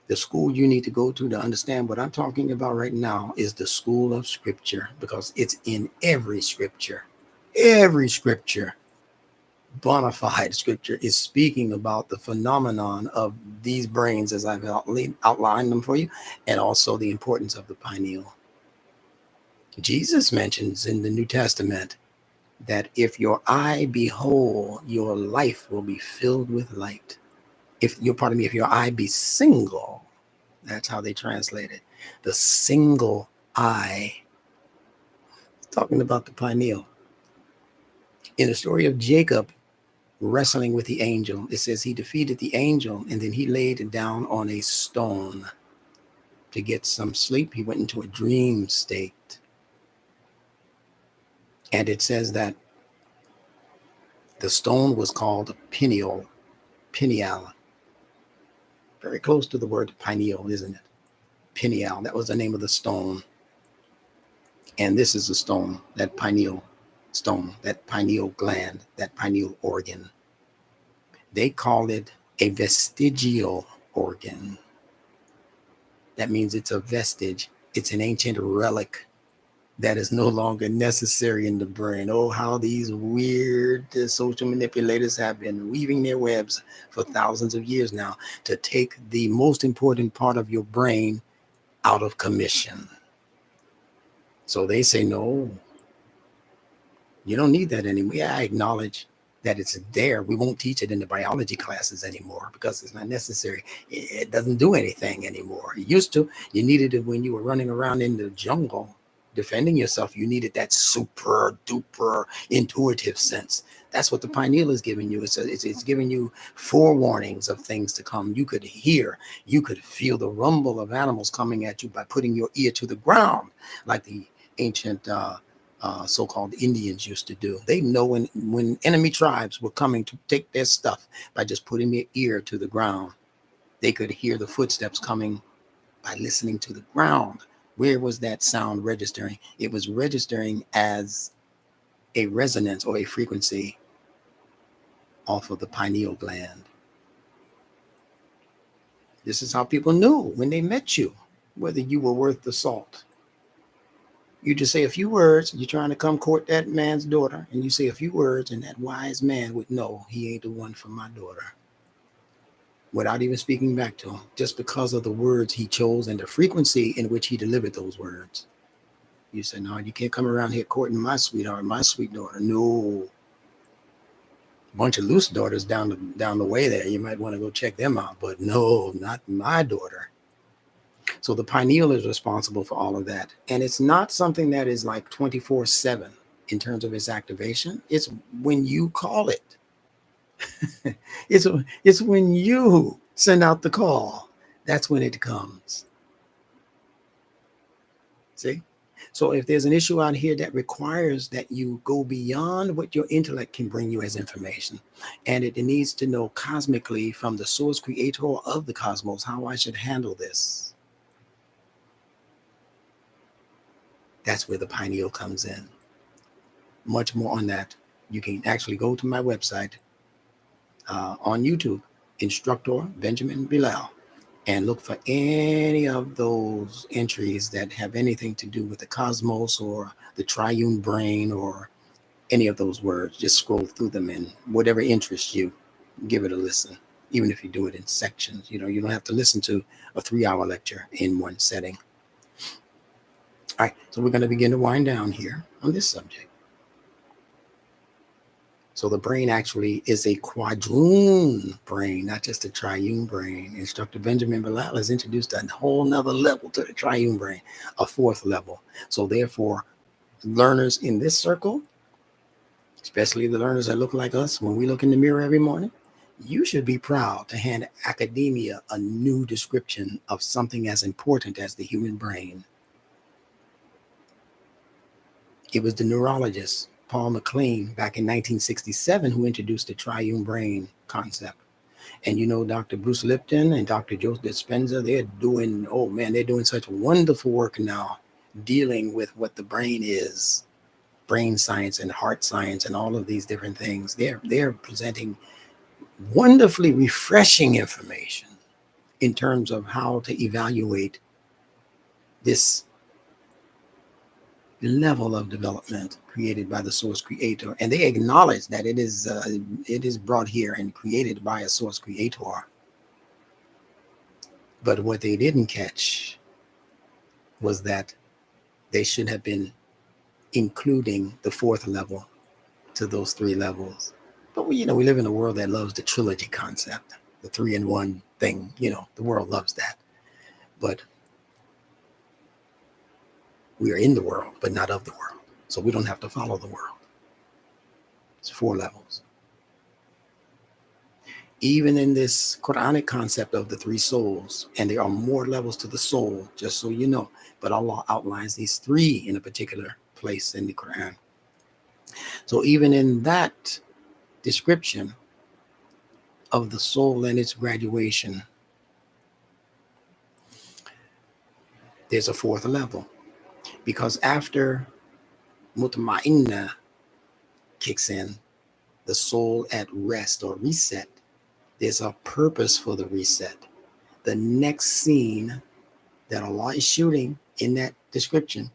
Speaker 1: The school you need to go to understand what I'm talking about right now is the school of scripture, because it's in every scripture. Every scripture, bona fide scripture, is speaking about the phenomenon of these brains as I've outlined them for you, and also the importance of the pineal. Jesus mentions in the New Testament that if your eye be whole, your life will be filled with light. If your eye be single, that's how they translate it. The single eye, talking about the pineal. In the story of Jacob wrestling with the angel, it says he defeated the angel and then he laid down on a stone to get some sleep. He went into a dream state. And it says that the stone was called pineal, very close to the word pineal, isn't it? Pineal, that was the name of the stone. And this is a stone, that pineal stone, that pineal gland, that pineal organ. They call it a vestigial organ. That means it's a vestige. It's an ancient relic that is no longer necessary in the brain. Oh, how these weird social manipulators have been weaving their webs for thousands of years now to take the most important part of your brain out of commission. So they say, no, you don't need that anymore. Yeah, I acknowledge that it's there. We won't teach it in the biology classes anymore because it's not necessary. It doesn't do anything anymore. It used to. You needed it when you were running around in the jungle defending yourself. You needed that super duper intuitive sense. That's what the pineal is giving you. It's giving you forewarnings of things to come. You could hear, you could feel the rumble of animals coming at you by putting your ear to the ground, like the ancient so-called Indians used to do. They know when enemy tribes were coming to take their stuff by just putting their ear to the ground. They could hear the footsteps coming by listening to the ground. Where was that sound registering? It was registering as a resonance or a frequency off of the pineal gland. This is how people knew when they met you whether you were worth the salt. You just say a few words, you're trying to come court that man's daughter, and you say a few words, and that wise man would know he ain't the one for my daughter. Without even speaking back to him, just because of the words he chose and the frequency in which he delivered those words. You say, no, you can't come around here courting my sweetheart, my sweet daughter. No. A bunch of loose daughters down the way there. You might want to go check them out, but no, not my daughter. So the pineal is responsible for all of that. And it's not something that is like 24/7 in terms of its activation. It's when you call it. it's when you send out the call. That's when it comes. See? So if there's an issue out here that requires that you go beyond what your intellect can bring you as information, and it needs to know cosmically from the source creator of the cosmos how I should handle this, that's where the pineal comes in. Much more on that. You can actually go to my website on YouTube, Instructor Benjamin Bilal, and look for any of those entries that have anything to do with the cosmos or the triune brain or any of those words. Just scroll through them, and whatever interests you, give it a listen. Even if you do it in sections, you don't have to listen to a 3-hour lecture in one setting. All right, so we're going to begin to wind down here on this subject. So the brain actually is a quadroon brain, not just a triune brain. Instructor Benjamin Bilal has introduced a whole nother level to the triune brain, a 4th level. So therefore, learners in this circle, especially the learners that look like us when we look in the mirror every morning, you should be proud to hand academia a new description of something as important as the human brain. It was the neurologist Paul MacLean back in 1967 who introduced the triune brain concept. And Dr. Bruce Lipton and Dr. Joe Dispenza, they're doing such wonderful work now dealing with what the brain is, brain science and heart science and all of these different things. They're presenting wonderfully refreshing information in terms of how to evaluate this level of development created by the source creator. And they acknowledge that it is brought here and created by a source creator. But what they didn't catch was that they should have been including the 4th level to those 3 levels. But we live in a world that loves the trilogy concept, the 3-in-1 thing. The world loves that. But we are in the world, but not of the world. So we don't have to follow the world. It's 4 levels. Even in this Qur'anic concept of the 3 souls, and there are more levels to the soul, just so you know, but Allah outlines these 3 in a particular place in the Qur'an. So even in that description of the soul and its graduation, there's a fourth level. Because after mutma'inna kicks in, the soul at rest or reset, there's a purpose for the reset. The next scene that Allah is shooting in that description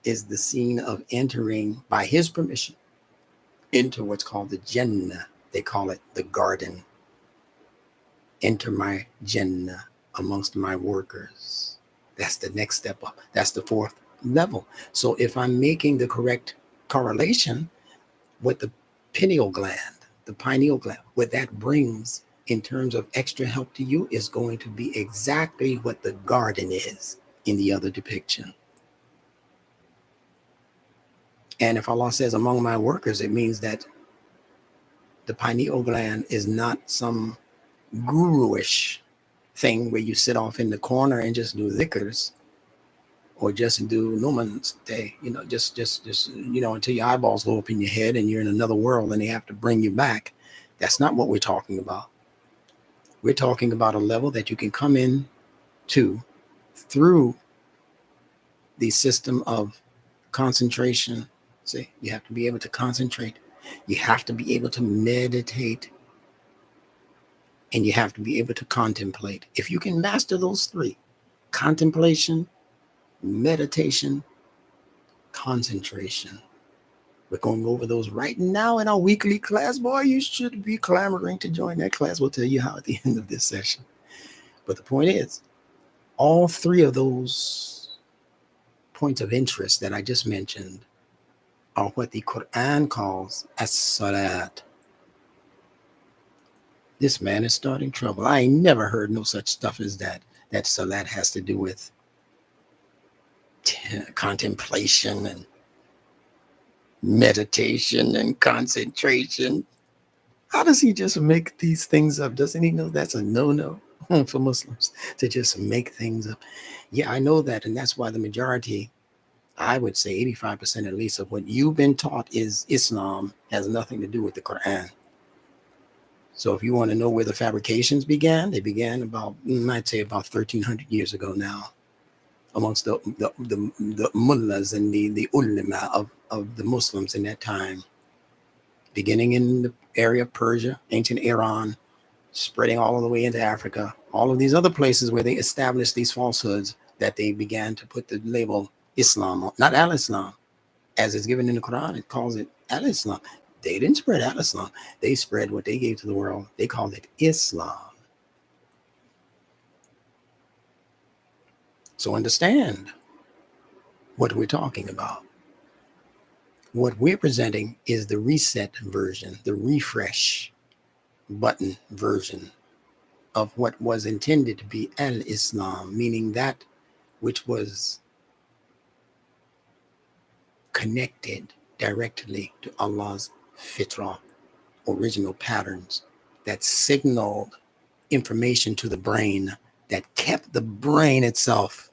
Speaker 1: is the scene of entering, by His permission, into what's called the Jannah. They call it the garden. Enter my Jannah amongst my workers. That's the next step up. That's the fourth level. So if I'm making the correct correlation with the pineal gland, what that brings in terms of extra help to you is going to be exactly what the garden is in the other depiction. And if Allah says among my workers, it means that the pineal gland is not some guru-ish thing where you sit off in the corner and just do dhikrs or just do Numan's day, just until your eyeballs go up in your head and you're in another world and they have to bring you back. That's not what we're talking about. We're talking about a level that you can come in to through the system of concentration. See, you have to be able to concentrate. You have to be able to meditate. And you have to be able to contemplate. If you can master those three, contemplation, meditation, concentration. We're going over those right now in our weekly class. Boy, you should be clamoring to join that class. We'll tell you how at the end of this session. But the point is, all three of those points of interest that I just mentioned are what the Qur'an calls as-salat. This man is starting trouble. I ain't never heard no such stuff as that. That salat has to do with contemplation and meditation and concentration. How does he just make these things up? Doesn't he know that's a no-no for Muslims to just make things up? Yeah, I know that. And that's why the majority, I would say 85% at least of what you've been taught is Islam, has nothing to do with the Qur'an. So if you want to know where the fabrications began, they began about, I'd say about 1300 years ago now, amongst the mullahs and the ulama of the Muslims in that time, beginning in the area of Persia, ancient Iran, spreading all the way into Africa, all of these other places where they established these falsehoods that they began to put the label Islam on, not al-Islam, as it's given in the Quran. It calls it al-Islam. They didn't spread al-Islam. They spread what they gave to the world. They called it Islam. So understand what we're talking about. What we're presenting is the reset version, the refresh button version of what was intended to be al-Islam, meaning that which was connected directly to Allah's fitrah, original patterns that signaled information to the brain, that kept the brain itself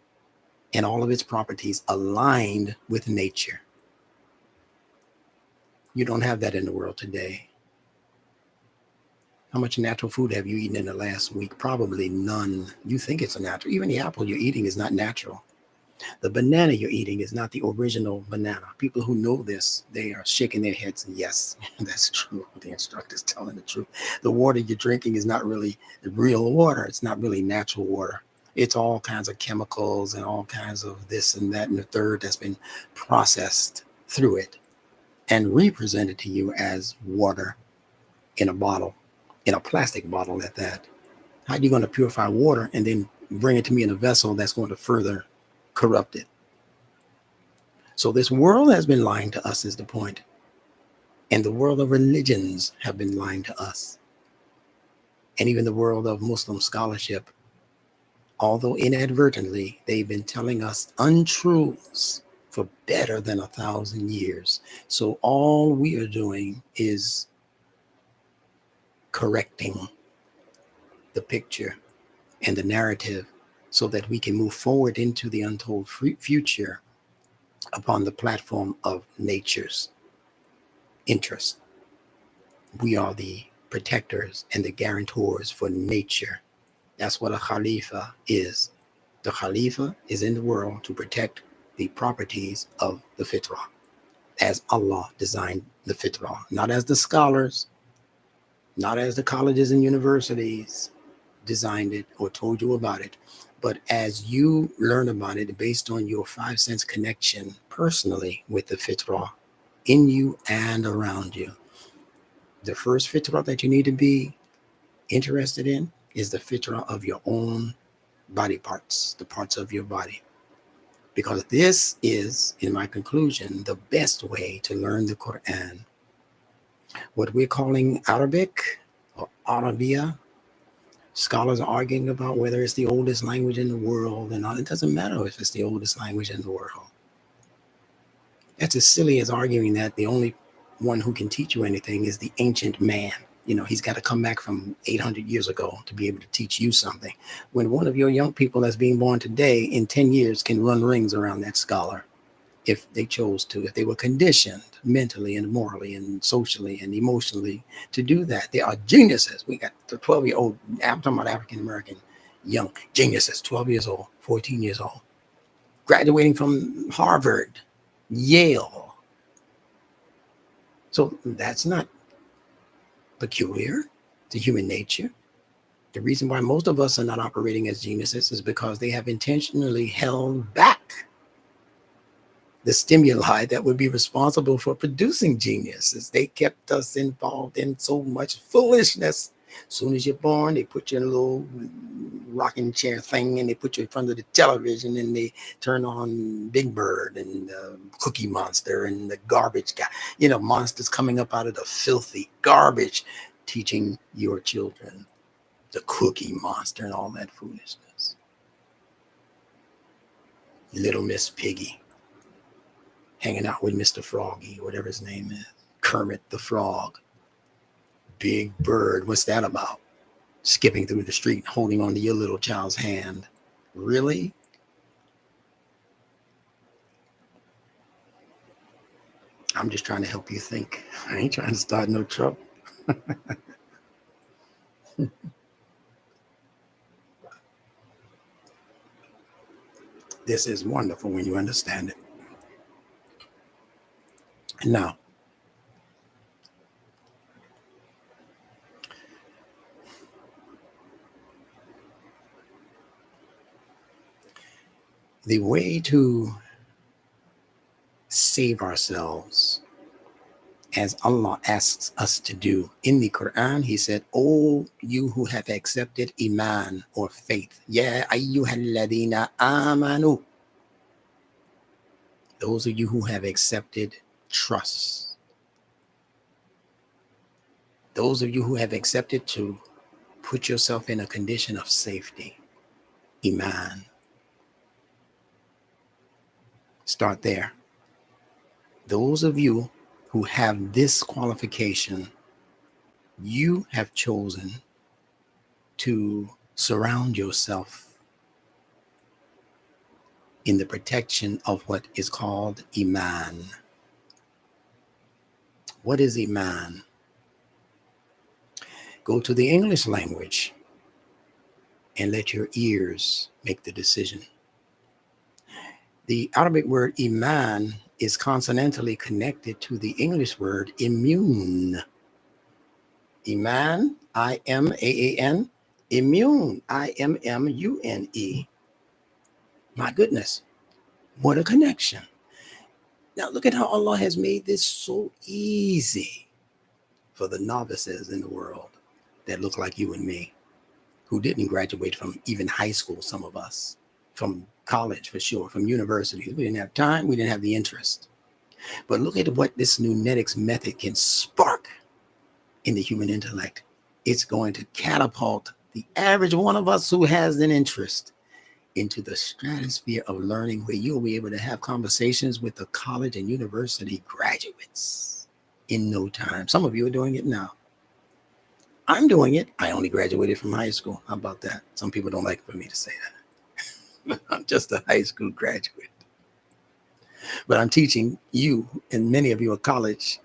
Speaker 1: and all of its properties aligned with nature. You don't have that in the world today. How much natural food have you eaten in the last week? Probably none. You think it's a natural. Even the apple you're eating is not natural. The banana you're eating is not the original banana. People who know this, they are shaking their heads. And yes, that's true. The instructor's telling the truth. The water you're drinking is not really the real water. It's not really natural water. It's all kinds of chemicals and all kinds of this and that and the third that's been processed through it and represented to you as water in a bottle, in a plastic bottle at that. How are you going to purify water and then bring it to me in a vessel that's going to further corrupt it? So this world has been lying to us is the point. And the world of religions have been lying to us. And even the world of Muslim scholarship, although inadvertently, they've been telling us untruths for better than 1,000 years. So all we are doing is correcting the picture and the narrative so that we can move forward into the untold future upon the platform of natures. interest. We are the protectors and the guarantors for nature. That's what a Khalifa is. The Khalifa is in the world to protect the properties of the fitrah, as Allah designed the fitrah, not as the scholars, not as the colleges and universities designed it or told you about it, but as you learn about it based on your 5 sense connection personally with the fitrah in you and around you. The first fitrah that you need to be interested in is the fitrah of your own body parts, the parts of your body. Because this is, in my conclusion, the best way to learn the Qur'an. What we're calling Arabic or Arabia, scholars are arguing about whether it's the oldest language in the world and all. It doesn't matter if it's the oldest language in the world. That's as silly as arguing that the only one who can teach you anything is the ancient man. He's got to come back from 800 years ago to be able to teach you something. When one of your young people that's being born today in 10 years can run rings around that scholar, if they chose to, if they were conditioned mentally and morally and socially and emotionally to do that. They are geniuses. We got the 12-year-old, I'm talking about African-American young geniuses, 12 years old, 14 years old, graduating from Harvard, Yale. So that's not peculiar to human nature. The reason why most of us are not operating as geniuses is because they have intentionally held back the stimuli that would be responsible for producing geniuses. They kept us involved in so much foolishness. As soon as you're born, they put you in a little rocking chair thing and they put you in front of the television and they turn on Big Bird and Cookie Monster and the garbage guy. Monsters coming up out of the filthy garbage, teaching your children the Cookie Monster and all that foolishness. Little Miss Piggy hanging out with Mr. Froggy, whatever his name is. Kermit the Frog. Big Bird, what's that about? Skipping through the street, holding on to your little child's hand. Really? I'm just trying to help you think. I ain't trying to start no trouble. This is wonderful when you understand it. Now, the way to save ourselves, as Allah asks us to do in the Qur'an, He said, "O you who have accepted Iman or faith, Ya ayyuhalladhina amanu." Those of you who have accepted trust. Those of you who have accepted to put yourself in a condition of safety. Iman. Start there. Those of you who have this qualification, you have chosen to surround yourself in the protection of what is called Iman. What is Iman? Go to the English language and let your ears make the decision. The Arabic word Iman is consonantally connected to the English word immune. Iman, I-M-A-A-N, immune, I-M-M-U-N-E. My goodness, what a connection. Now look at how Allah has made this so easy for the novices in the world that look like you and me, who didn't graduate from even high school, some of us, from college for sure, from universities. We didn't have time, we didn't have the interest. But look at what this Nunetics method can spark in the human intellect. It's going to catapult the average one of us who has an interest into the stratosphere of learning, where you'll be able to have conversations with the college and university graduates in no time. Some of you are doing it now. I'm doing it. I only graduated from high school. How about that? Some people don't like for me to say that. I'm just a high school graduate. But I'm teaching you, and many of you are college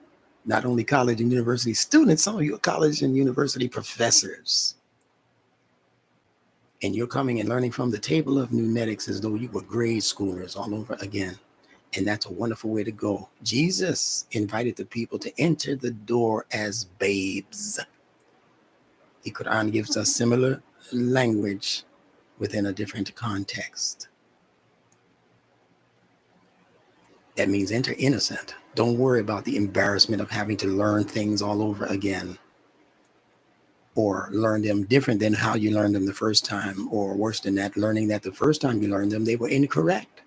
Speaker 1: Not only college and university students, some of you are college and university professors. And you're coming and learning from the table of Nunetics as though you were grade schoolers all over again. And that's a wonderful way to go. Jesus invited the people to enter the door as babes. The Qur'an gives us similar language within a different context. That means enter innocent. Don't worry about the embarrassment of having to learn things all over again, or learn them different than how you learned them the first time, or worse than that, learning that the first time you learned them, they were incorrect.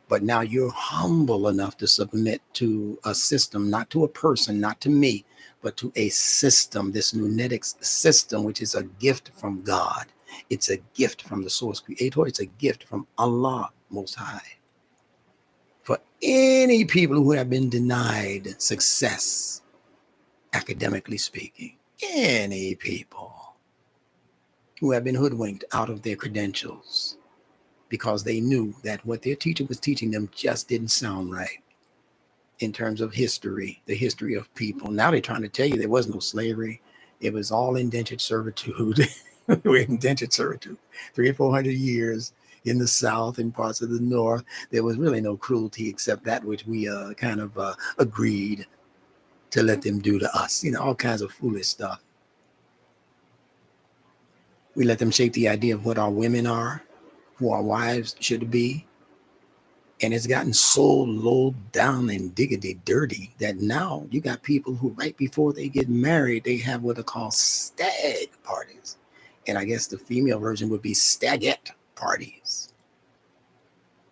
Speaker 1: But now you're humble enough to submit to a system, not to a person, not to me, but to a system, this Nunetics system, which is a gift from God. It's a gift from the source creator. It's a gift from Allah Most High. For any people who have been denied success, academically speaking, any people who have been hoodwinked out of their credentials because they knew that what their teacher was teaching them just didn't sound right in terms of history, the history of people. Now they're trying to tell you there was no slavery. It was all indentured servitude. We're indentured servitude, 300 or 400 years in the South and parts of the North. There was really no cruelty except that which we kind of agreed to let them do to us. All kinds of foolish stuff. We let them shape the idea of what our women are, who our wives should be. And it's gotten so low down and diggity dirty that now you got people who right before they get married, they have what are called stag parties. And I guess the female version would be stagette parties.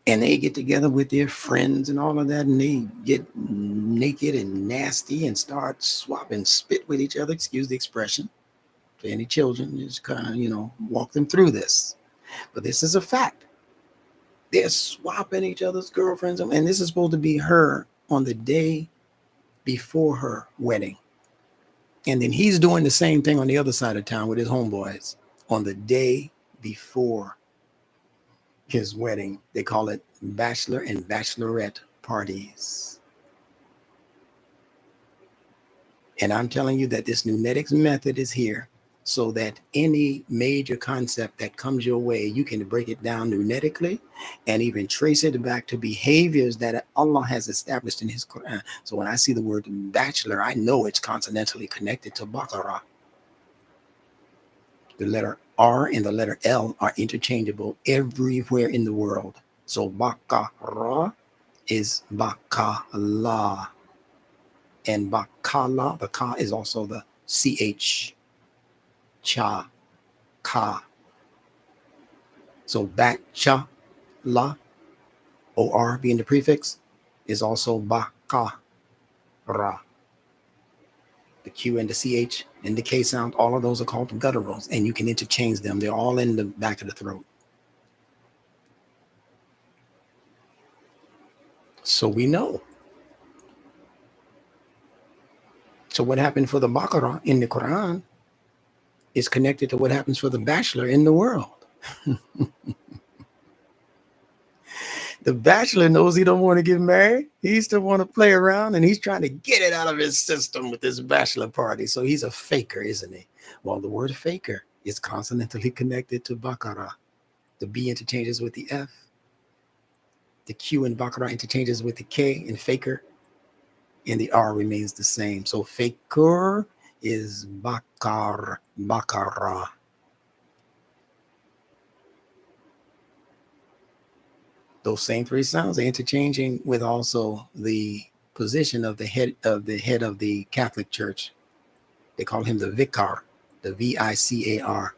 Speaker 1: And they get together with their friends and all of that, and they get naked and nasty and start swapping spit with each other, excuse the expression. For any children, just kind of, walk them through this. But this is a fact. They're swapping each other's girlfriends. And this is supposed to be her on the day before her wedding. And then he's doing the same thing on the other side of town with his homeboys on the day before his wedding. They call it bachelor and bachelorette parties. And I'm telling you that this Nunetics method is here so that any major concept that comes your way, you can break it down nunetically and even trace it back to behaviors that Allah has established in his Qur'an. So when I see the word bachelor, I know it's consonantally connected to Baqarah. The letter R and the letter L are interchangeable everywhere in the world. So Baqarah is Baqallah. And Baqallah, the Ka is also the CH. Cha, Ka. So Bacha, La, OR being the prefix, is also Baqarah. The Q and the CH and the K sound, all of those are called gutturals, and you can interchange them. They're all in the back of the throat. So we know. So what happened for the Baqarah in the Quran is connected to what happens for the bachelor in the world. The bachelor knows he don't want to get married. He still want to play around, and he's trying to get it out of his system with this bachelor party. So he's a faker, isn't he? Well, the word faker is consonantally connected to Baqarah. The B interchanges with the F. The Q in Baqarah interchanges with the K in faker, and the R remains the same. So faker is Baqarah. Those same three sounds are interchanging with also the position of the head of the Catholic Church. They call him the vicar, the VICAR.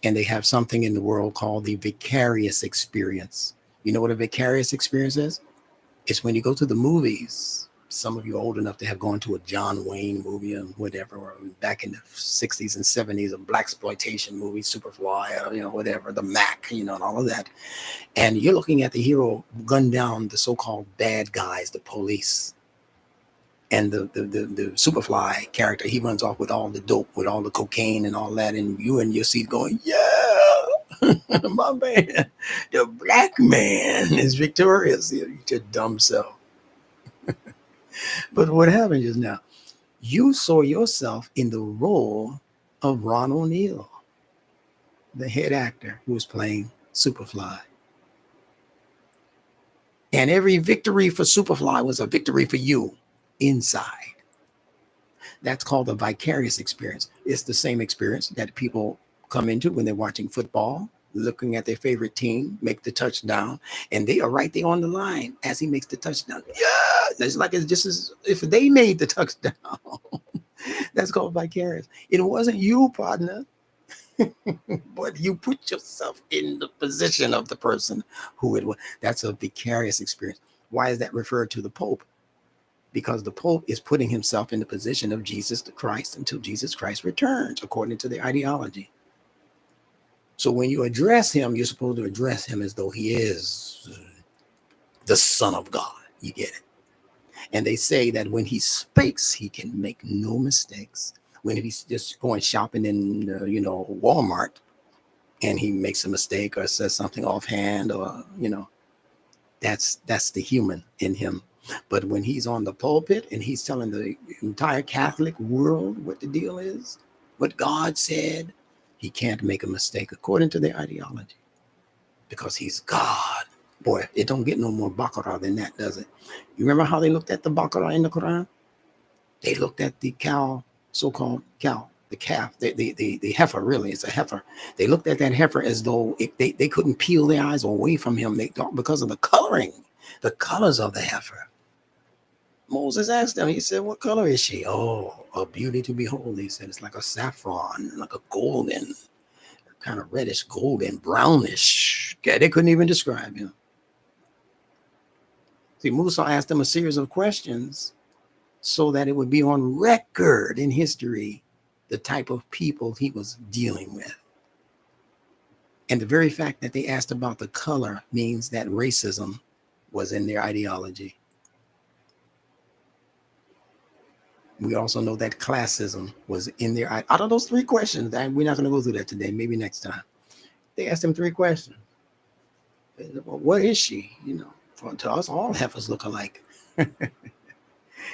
Speaker 1: And they have something in the world called the vicarious experience. You know what a vicarious experience is? It's when you go to the movies. Some of you are old enough to have gone to a John Wayne movie or whatever, or back in the 60s and 70s, a blaxploitation movie, Superfly, or, whatever, the Mac, and all of that. And you're looking at the hero gun down the so-called bad guys, the police. And the Superfly character, he runs off with all the dope, with all the cocaine and all that. And you in your seat going, yeah, my man, the black man is victorious. You're dumb self. But what happened just now, you saw yourself in the role of Ron O'Neal, the head actor who was playing Superfly. And every victory for Superfly was a victory for you inside. That's called the vicarious experience. It's the same experience that people come into when they're watching football, looking at their favorite team make the touchdown, and they are right there on the line as he makes the touchdown. Yeah, it's like it's just as if they made the touchdown. That's called vicarious. It wasn't you, partner, but you put yourself in the position of the person who it was. That's a vicarious experience. Why is that referred to the Pope? Because the Pope is putting himself in the position of Jesus the Christ until Jesus Christ returns, according to the ideology. So when you address him, you're supposed to address him as though he is the Son of God. You get it? And they say that when he speaks, he can make no mistakes. When he's just going shopping in, Walmart, and he makes a mistake or says something offhand, or that's the human in him. But when he's on the pulpit and he's telling the entire Catholic world what the deal is, what God said, he can't make a mistake according to their ideology, because he's God. Boy, it don't get no more baccarat than that, does it? You remember how they looked at the baccarat in the Qur'an? They looked at the cow, so-called cow, the calf, the heifer. Really, it's a heifer. They looked at that heifer as though they couldn't peel their eyes away from him. They thought, because of the coloring, the colors of the heifer. Moses asked them, he said, what color is she? Oh, a beauty to behold. He said, it's like a saffron, like a golden, kind of reddish, golden, brownish. Okay, they couldn't even describe him. See, Musa asked them a series of questions so that it would be on record in history the type of people he was dealing with. And the very fact that they asked about the color means that racism was in their ideology. We also know that classism was in there. Out of those three questions, we're not going to go through that today, maybe next time. They asked him three questions. Well, what is she? To us, all heifers look alike.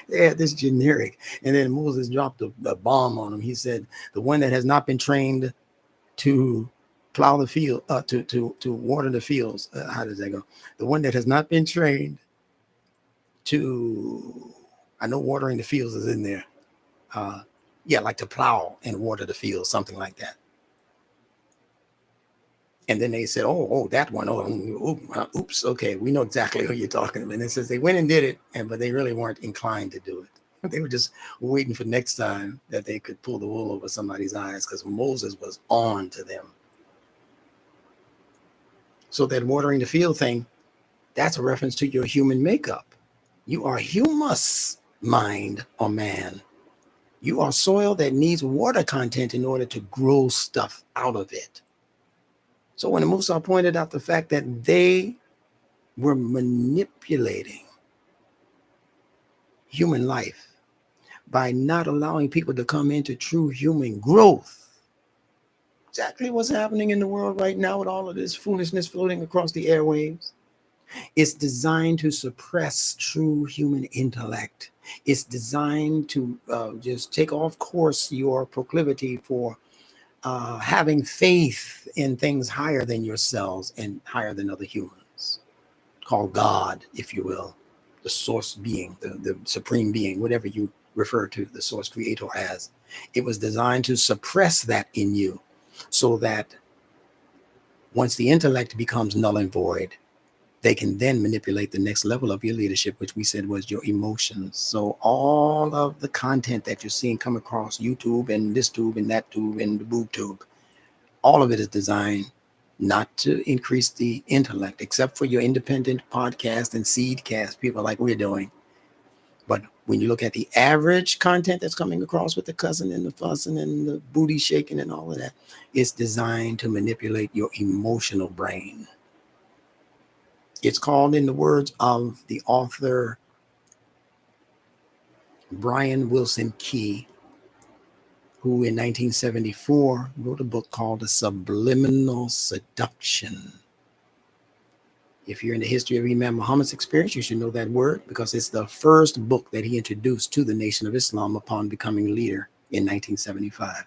Speaker 1: They had this generic. And then Moses dropped a bomb on him. He said, the one that has not been trained to plow the field, to water the fields. How does that go? The one that has not been trained to, I know watering the fields is in there. Like to plow and water the field, something like that. And then they said, oh, that one. Oops. Okay, we know exactly who you're talking about. And it says they went and did it, but they really weren't inclined to do it. They were just waiting for next time that they could pull the wool over somebody's eyes, because Moses was on to them. So that watering the field thing, that's a reference to your human makeup. You are humus, mind or man. You are soil that needs water content in order to grow stuff out of it. So when Musa pointed out the fact that they were manipulating human life by not allowing people to come into true human growth, exactly what's happening in the world right now with all of this foolishness floating across the airwaves. It's designed to suppress true human intellect. It's designed to just take off course your proclivity for having faith in things higher than yourselves and higher than other humans, called God, if you will, the source being, the supreme being, whatever you refer to the source creator as. It was designed to suppress that in you, so that once the intellect becomes null and void, they can then manipulate the next level of your leadership, which we said was your emotions. So all of the content that you're seeing come across YouTube and this tube and that tube and the boob tube, all of it is designed not to increase the intellect, except for your independent podcast and seedcast people like we're doing. But when you look at the average content that's coming across with the cussing and the fussing and the booty shaking and all of that, it's designed to manipulate your emotional brain. It's called, in the words of the author Brian Wilson Key, who in 1974 wrote a book called The Subliminal Seduction. If you're in the history of Imam Muhammad's experience, you should know that word because it's the first book that he introduced to the Nation of Islam upon becoming leader in 1975.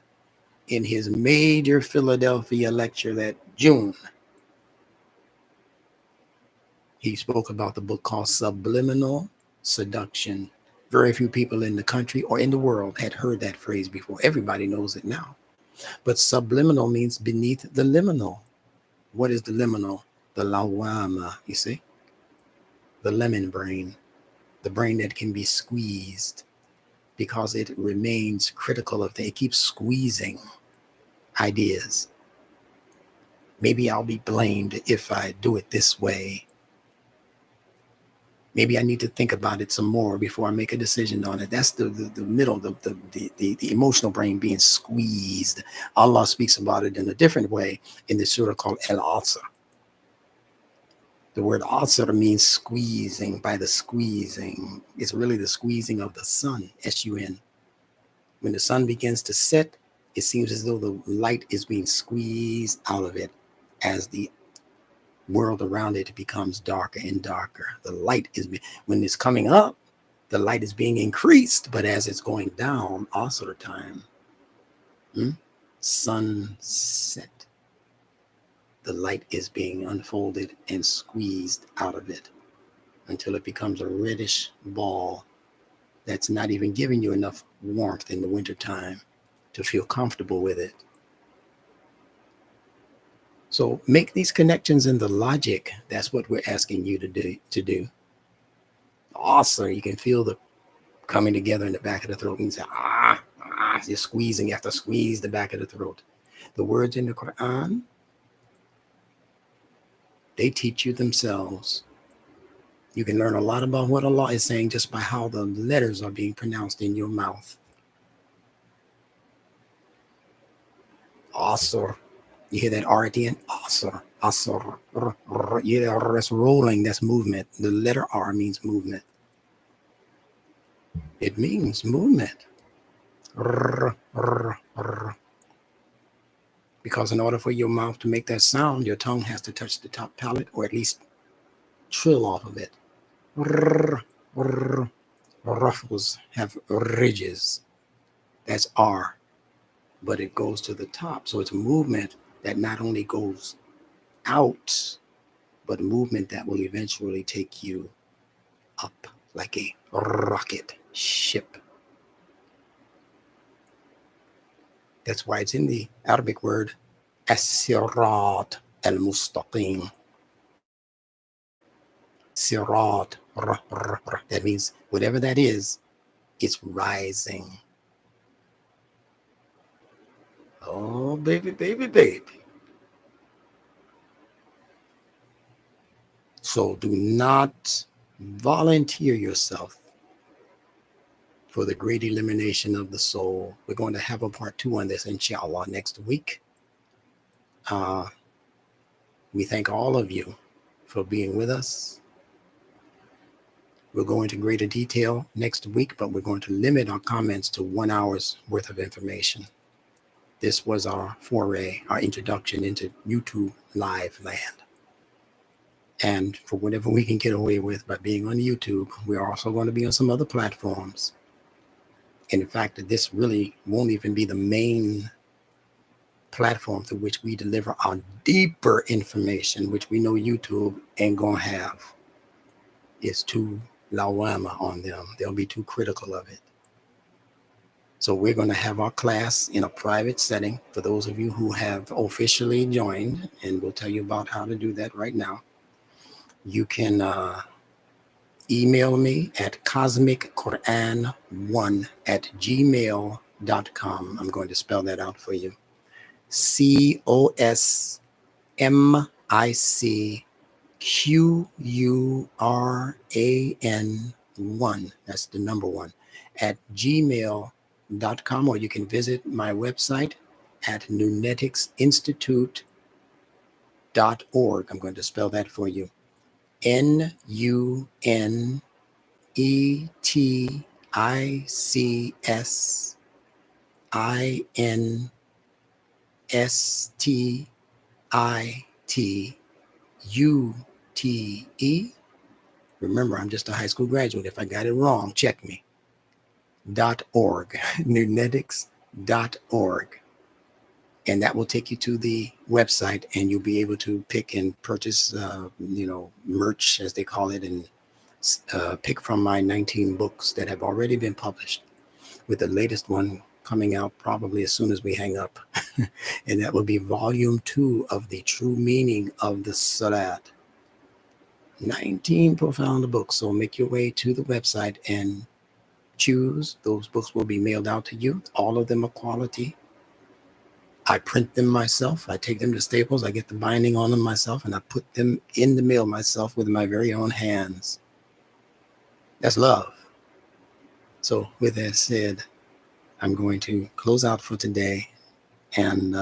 Speaker 1: In his major Philadelphia lecture that June, he spoke about the book called Subliminal Seduction. Very few people in the country or in the world had heard that phrase before. Everybody knows it now. But subliminal means beneath the liminal. What is the liminal? The lawwaama, you see? The lemon brain, the brain that can be squeezed because it remains critical of things. It keeps squeezing ideas. Maybe I'll be blamed if I do it this way. Maybe I need to think about it some more before I make a decision on it. That's the middle, the emotional brain being squeezed. Allah speaks about it in a different way in the surah called Al-Asr. The word asr means squeezing, by the squeezing. It's really the squeezing of the sun, S-U-N. When the sun begins to set, it seems as though the light is being squeezed out of it as the world around it becomes darker and darker. The light is, when it's coming up, the light is being increased, but as it's going down, asr time, sunset, the light is being unfolded and squeezed out of it until it becomes a reddish ball that's not even giving you enough warmth in the wintertime to feel comfortable with it. So make these connections in the logic. That's what we're asking you to do. Also, you can feel the coming together in the back of the throat. And you say, you're squeezing. You have to squeeze the back of the throat. The words in the Qur'an, they teach you themselves. You can learn a lot about what Allah is saying just by how the letters are being pronounced in your mouth. Asr. You hear that R at the end? Asr. Asr. Yeah, that's rolling. That's movement. The letter R means movement. It means movement. Because in order for your mouth to make that sound, your tongue has to touch the top palate or at least trill off of it. Ruffles have ridges. That's R, but it goes to the top. So it's movement that not only goes out, but movement that will eventually take you up like a rocket ship. That's why it's in the Arabic word as-sirat al-mustaqim. Sirat. That means whatever that is, it's rising. Oh, baby, baby, baby. So do not volunteer yourself for the great elimination of the soul. We're going to have a part 2 on this, inshallah, next week. We thank all of you for being with us. We'll go into greater detail next week, but we're going to limit our comments to 1 hour's worth of information. This was our foray, our introduction into YouTube live land. And for whatever we can get away with by being on YouTube, we're also going to be on some other platforms. And in fact, this really won't even be the main platform through which we deliver our deeper information, which we know YouTube ain't going to have. It's too lawwaama on them. They'll be too critical of it. So we're going to have our class in a private setting for those of you who have officially joined, and we'll tell you about how to do that right now. You can email me at cosmicquran1@gmail.com. I'm going to spell that out for you. COSMICQURAN1. That's the number 1 at gmail.com, or you can visit my website at nuneticsinstitute.org. I'm going to spell that for you. NUNETICSINSTITU.org. Remember, I'm just a high school graduate. If I got it wrong, check me. .org, nunetics.org. And that will take you to the website, and you'll be able to pick and purchase, merch, as they call it, and pick from my 19 books that have already been published, with the latest one coming out probably as soon as we hang up. And that will be volume 2 of the true meaning of the Salat. 19 profound books. So make your way to the website and choose. Those books will be mailed out to you. All of them are quality. I print them myself. I take them to Staples. I get the binding on them myself, and I put them in the mail myself with my very own hands. That's love. So with that said, I'm going to close out for today and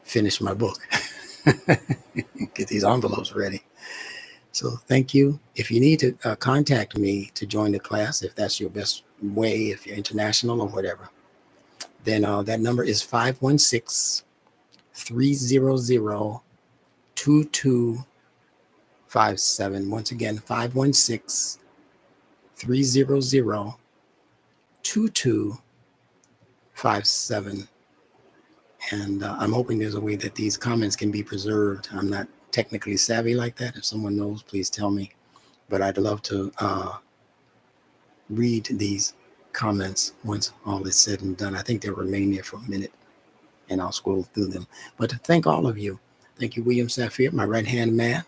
Speaker 1: finish my book. Get these envelopes ready. So thank you. If you need to contact me to join the class, if that's your best way, if you're international or whatever, then that number is 516-300-2257. Once again, 516-300-2257. And I'm hoping there's a way that these comments can be preserved. I'm not technically savvy like that. If someone knows, please tell me. But I'd love to read these comments once all is said and done. I think they'll remain there for a minute, and I'll scroll through them. But to thank all of you. Thank you, William Safir, my right-hand man,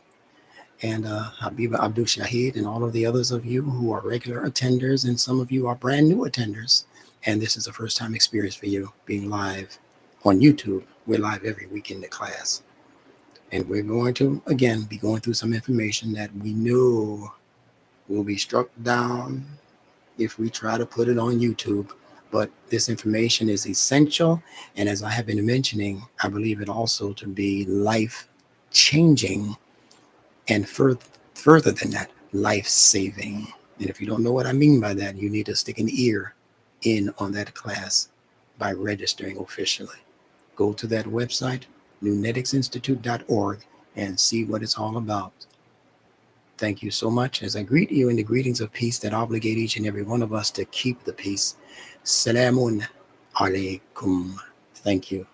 Speaker 1: and Habiba Abdul Shahid, and all of the others of you who are regular attenders, and some of you are brand new attenders. And this is a first-time experience for you, being live on YouTube. We're live every week in the class. And we're going to, again, be going through some information that we know will be struck down if we try to put it on YouTube. But this information is essential. And as I have been mentioning, I believe it also to be life-changing, and further than that, life-saving. And if you don't know what I mean by that, you need to stick an ear in on that class by registering officially. Go to that website, nuneticsinstitute.org, and see what it's all about. Thank you so much as I greet you in the greetings of peace that obligate each and every one of us to keep the peace. Salamun alaikum. Thank you.